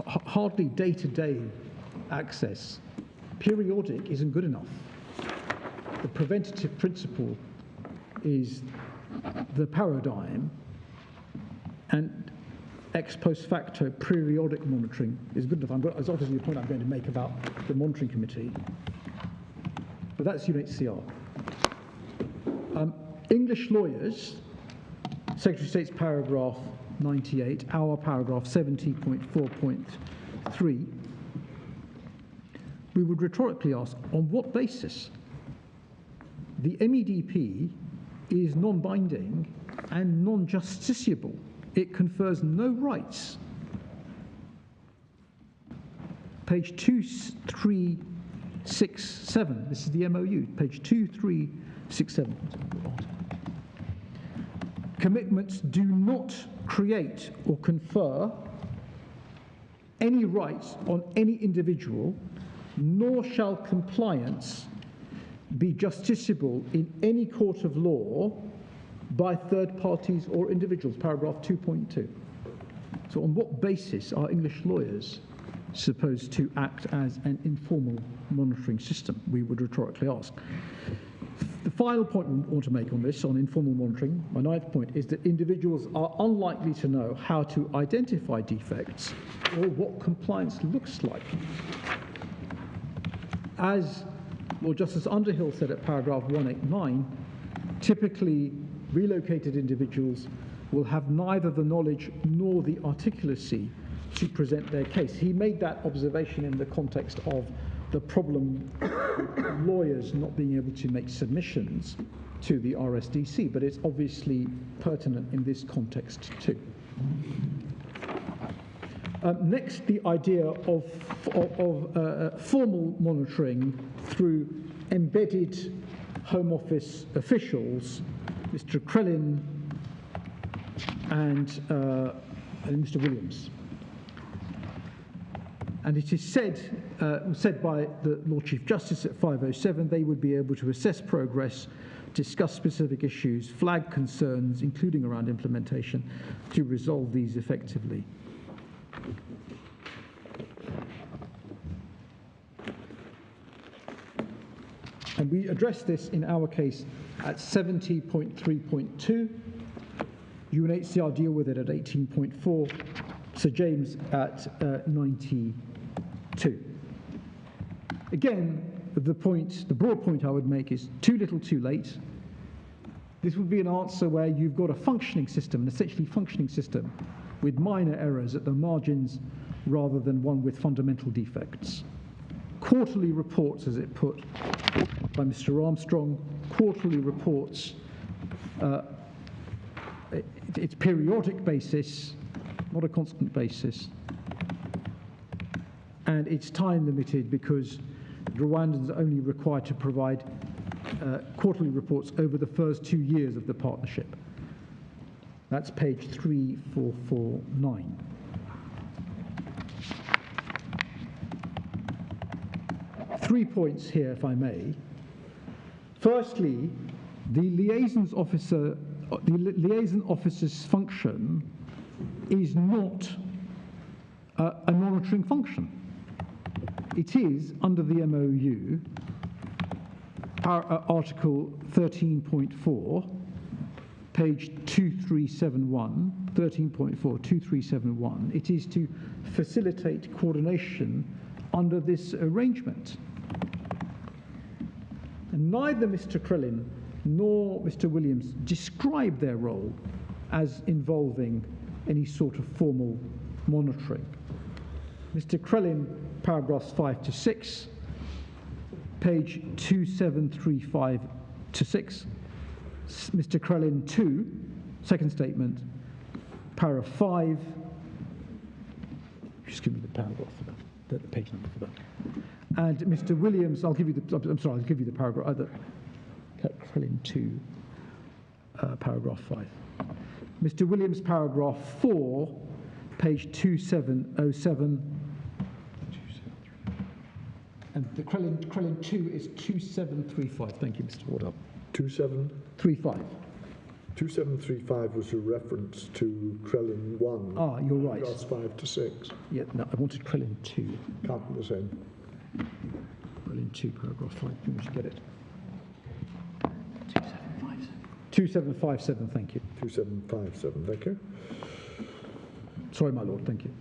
Hardly day-to-day access. Periodic isn't good enough. The preventative principle is the paradigm, and ex post facto periodic monitoring is good enough. That's obviously the point I'm going to make about the monitoring committee. But that's UNHCR. English lawyers, Secretary of State's paragraph 98, our paragraph 70.4.3, we would rhetorically ask, on what basis? The MEDP is non-binding and non-justiciable. It confers no rights. Page 2367, this is the MOU, page 2367. Commitments do not create or confer any rights on any individual, nor shall compliance be justiciable in any court of law by third parties or individuals, paragraph 2.2. So on what basis are English lawyers supposed to act as an informal monitoring system, we would rhetorically ask. The final point we want to make on this, on informal monitoring, my ninth point, is that individuals are unlikely to know how to identify defects or what compliance looks like. As Lord Justice Underhill said at paragraph 189, typically relocated individuals will have neither the knowledge nor the articulacy to present their case. He made that observation in the context of the problem of lawyers not being able to make submissions to the RSDC, but it's obviously pertinent in this context too. Next, the idea of formal monitoring through embedded Home Office officials, Mr. Krellin and Mr. Williams. And it is said by the Lord Chief Justice at 507, they would be able to assess progress, discuss specific issues, flag concerns, including around implementation, to resolve these effectively. And we address this in our case at 70.3.2. UNHCR deal with it at 18.4. Sir James at 92. Again, the broad point I would make is too little, too late. This would be an answer where you've got a functioning system, an essentially functioning system, with minor errors at the margins rather than one with fundamental defects. Quarterly reports, as it put by Mr. Armstrong, quarterly reports, it's periodic basis, not a constant basis, and it's time limited because Rwandans are only required to provide quarterly reports over the first 2 years of the partnership. That's page 3449. Three points here, if I may. Firstly, the liaison officer's function is not a monitoring function. It is, under the MOU, Article 13.4, page 2371, 13.4, 2371. It is to facilitate coordination under this arrangement. And neither Mr. Krellin nor Mr. Williams describe their role as involving any sort of formal monitoring. Mr. Krellin, paragraphs 5 to 6, page 2735 to 6. Mr. Krellin 2, second statement, paragraph 5. Just give me the paragraph for that, the page number for that. And Mr. Williams, I'll give you the paragraph, Krellin 2, paragraph 5. Mr. Williams, paragraph 4, page 2707. And the Krellin 2 is 2735. Thank you, Mr. Wardell. 2735. 2735 was a reference to Krellin 1. Ah, you're right. Paragraphs 5 to 6. Yeah, no, I wanted Krellin 2. Can't be the same. Krellin 2, paragraph 5. You should get it. 2757, thank you. 2757, thank you. Sorry, my lord, thank you.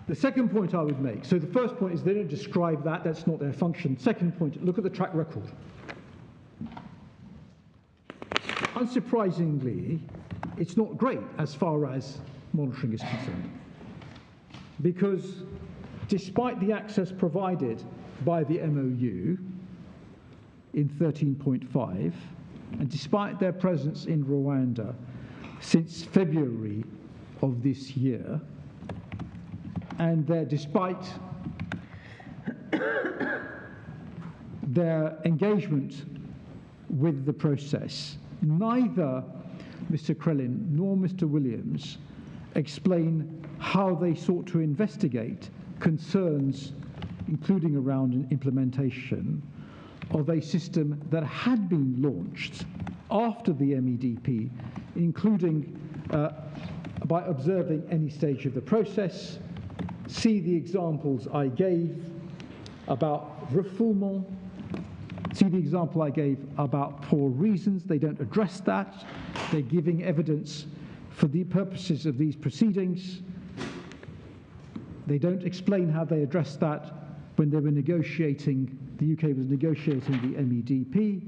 The second point I would make, so the first point is they don't describe that, that's not their function. Second point, look at the track record. Unsurprisingly, it's not great as far as monitoring is concerned. Because despite the access provided by the MOU in 13.5, and despite their presence in Rwanda since February of this year, and despite their engagement with the process, neither Mr. Krellin nor Mr. Williams explain how they sought to investigate concerns, including around implementation, of a system that had been launched after the MEDP, including by observing any stage of the process. See the examples I gave about refoulement. See the example I gave about poor reasons. They don't address that. They're giving evidence for the purposes of these proceedings. They don't explain how they addressed that when they were negotiating, the UK was negotiating the MEDP.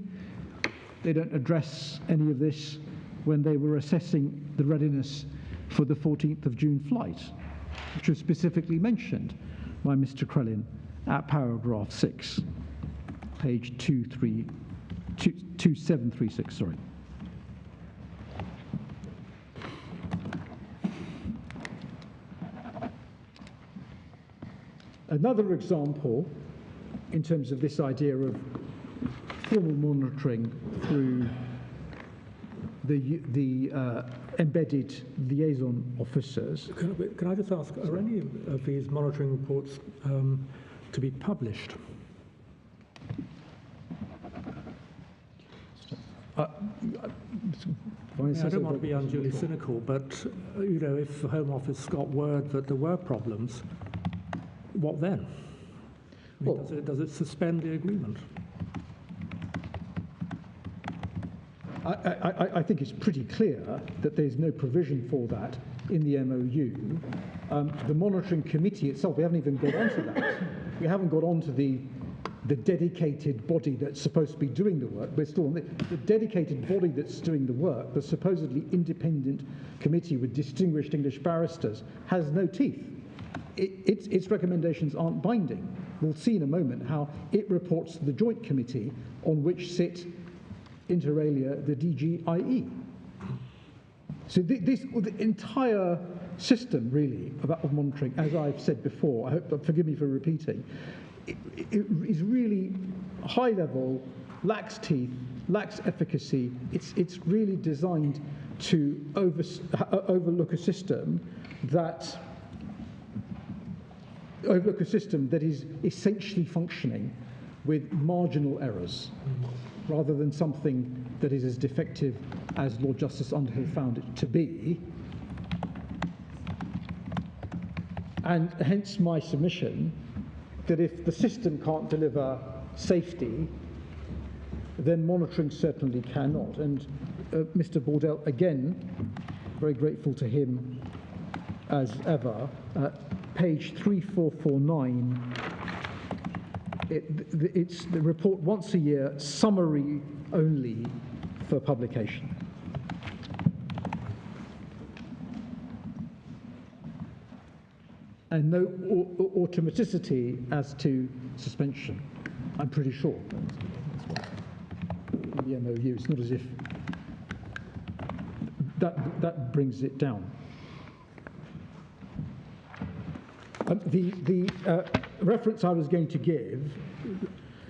They don't address any of this when they were assessing the readiness for the 14th of June flight, which was specifically mentioned by Mr. Krellin at paragraph 6, page 2736, sorry. Another example, in terms of this idea of formal monitoring through the embedded liaison officers. Can I just ask, are any of these monitoring reports to be published? I don't want to be unduly cynical, but if the Home Office got word that there were problems, what then? Does it suspend the agreement? I think it's pretty clear that there's no provision for that in the MOU. The monitoring committee itself, we haven't even got onto that. We haven't got onto the dedicated body that's supposed to be doing the work. We're still on the dedicated body that's doing the work, the supposedly independent committee with distinguished English barristers, has no teeth. Its recommendations aren't binding. We'll see in a moment how it reports to the joint committee on which sit, inter alia, the DGIE. So the entire system, really, of monitoring, as I've said before, I hope, forgive me for repeating, it is really high level, lacks teeth, lacks efficacy. It's really designed to overlook a system that is essentially functioning with marginal errors, rather than something that is as defective as Lord Justice Underhill found it to be. And hence my submission that if the system can't deliver safety, then monitoring certainly cannot. And Mr. Bordell, again, very grateful to him as ever, page 3449, it's the report once a year, summary only for publication. And no automaticity as to suspension, I'm pretty sure. The MOU, it's not as if that brings it down. The reference I was going to give...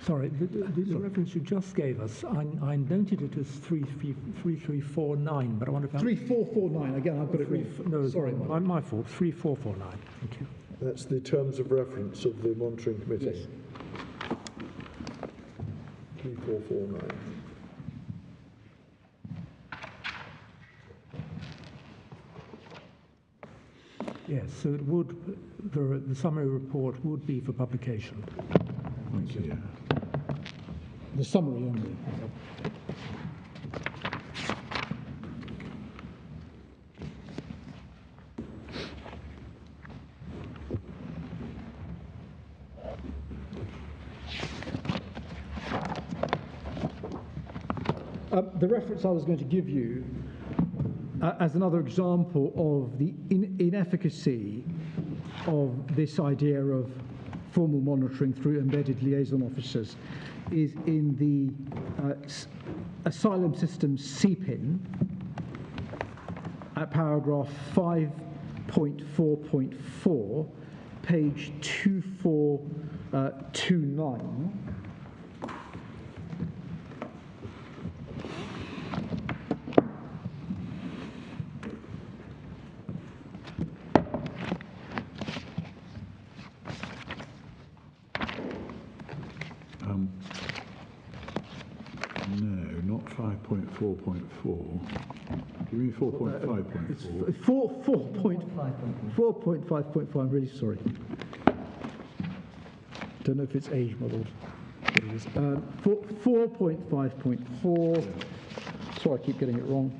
Sorry, the reference you just gave us, I noted it as 3349, but I wonder if... 3449, again, I've got it wrong. No, sorry. My fault, 3449. Thank you. That's the terms of reference of the monitoring committee. Yes. 3449. Yes, so it would, the summary report would be for publication. Thank you. The summary only. The reference I was going to give you as another example of the inefficacy of this idea of formal monitoring through embedded liaison officers is in the Asylum System CPIN at paragraph 5.4.4, page 2429. No, not 5.4.4. You mean 4.5.4? It's 4.5.4. I'm really sorry. Don't know if it's age modelled. It is. 4.5.4. Sorry, I keep getting it wrong.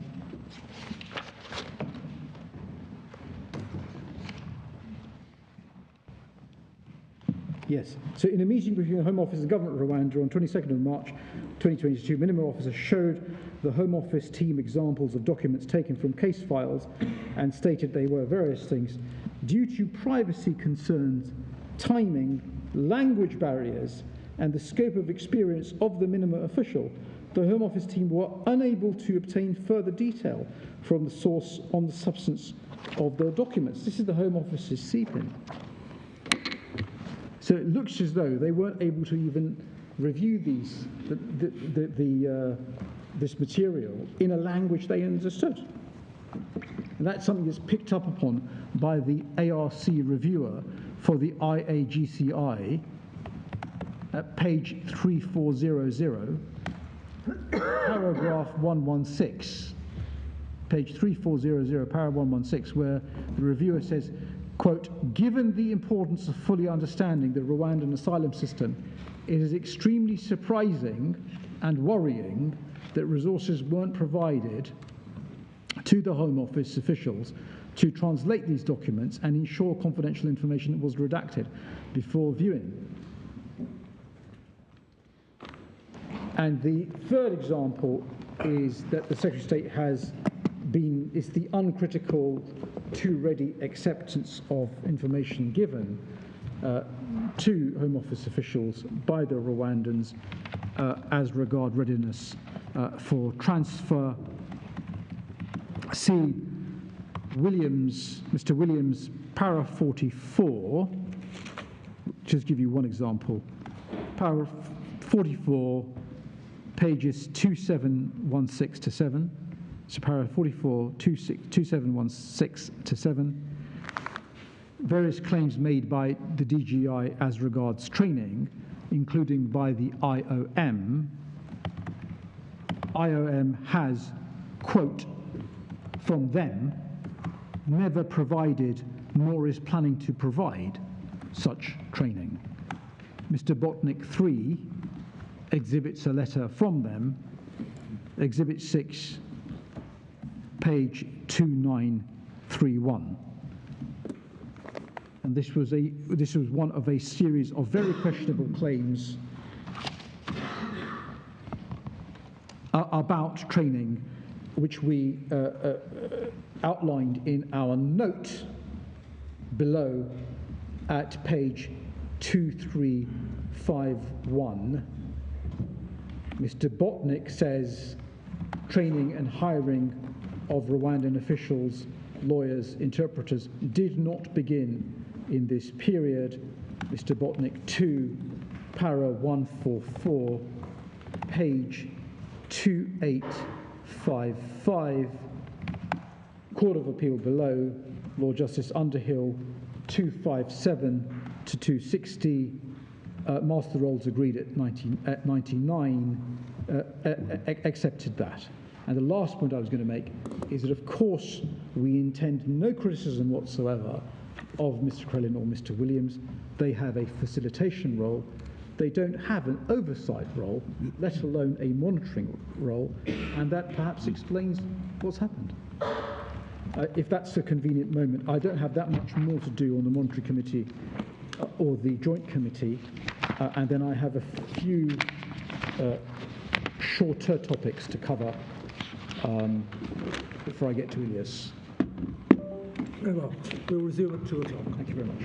Yes. So in a meeting between the Home Office and the Government of Rwanda on 22nd of March 2022, Minimum Officer showed the Home Office team examples of documents taken from case files and stated they were various things. Due to privacy concerns, timing, language barriers, and the scope of experience of the minimum official, the Home Office team were unable to obtain further detail from the source on the substance of the documents. This is the Home Office's CPIN. So it looks as though they weren't able to even review this material in a language they understood. And that's something that's picked up upon by the ARC reviewer for the IAGCI at page 3400, paragraph 116. Page 3400, paragraph 116, where the reviewer says, quote, given the importance of fully understanding the Rwandan asylum system, it is extremely surprising and worrying that resources weren't provided to the Home Office officials to translate these documents and ensure confidential information was redacted before viewing. And the third example is that the Secretary of State has been, is the uncritical, too ready acceptance of information given to Home Office officials by the Rwandans as regard readiness for transfer. See Williams, Mr. Williams, para 44, just give you one example. Para 44, pages 2716 to 7. So para 44, 2716 to 7. Various claims made by the DGI as regards training, including by the IOM. IOM has, quote, from them, never provided nor is planning to provide such training. Mr. Botnick 3 exhibits a letter from them, Exhibit 6, page 2931. And this was one of a series of very questionable claims about training, which we outlined in our note below at page 2351. Mr. Botnick says training and hiring of Rwandan officials, lawyers, interpreters did not begin in this period. Mr. Botnick 2, para 144, page 2855, Court of Appeal below, Lord Justice Underhill 257 to 260, Master Rolls agreed at 99, accepted that. And the last point I was going to make is that, of course, we intend no criticism whatsoever of Mr. Krellin or Mr. Williams. They have a facilitation role. They don't have an oversight role, let alone a monitoring role, and that perhaps explains what's happened. If that's a convenient moment, I don't have that much more to do on the Monitoring Committee or the Joint Committee, and then I have a few shorter topics to cover before I get to Elias. Very well. We'll resume at 2 o'clock. Thank you very much.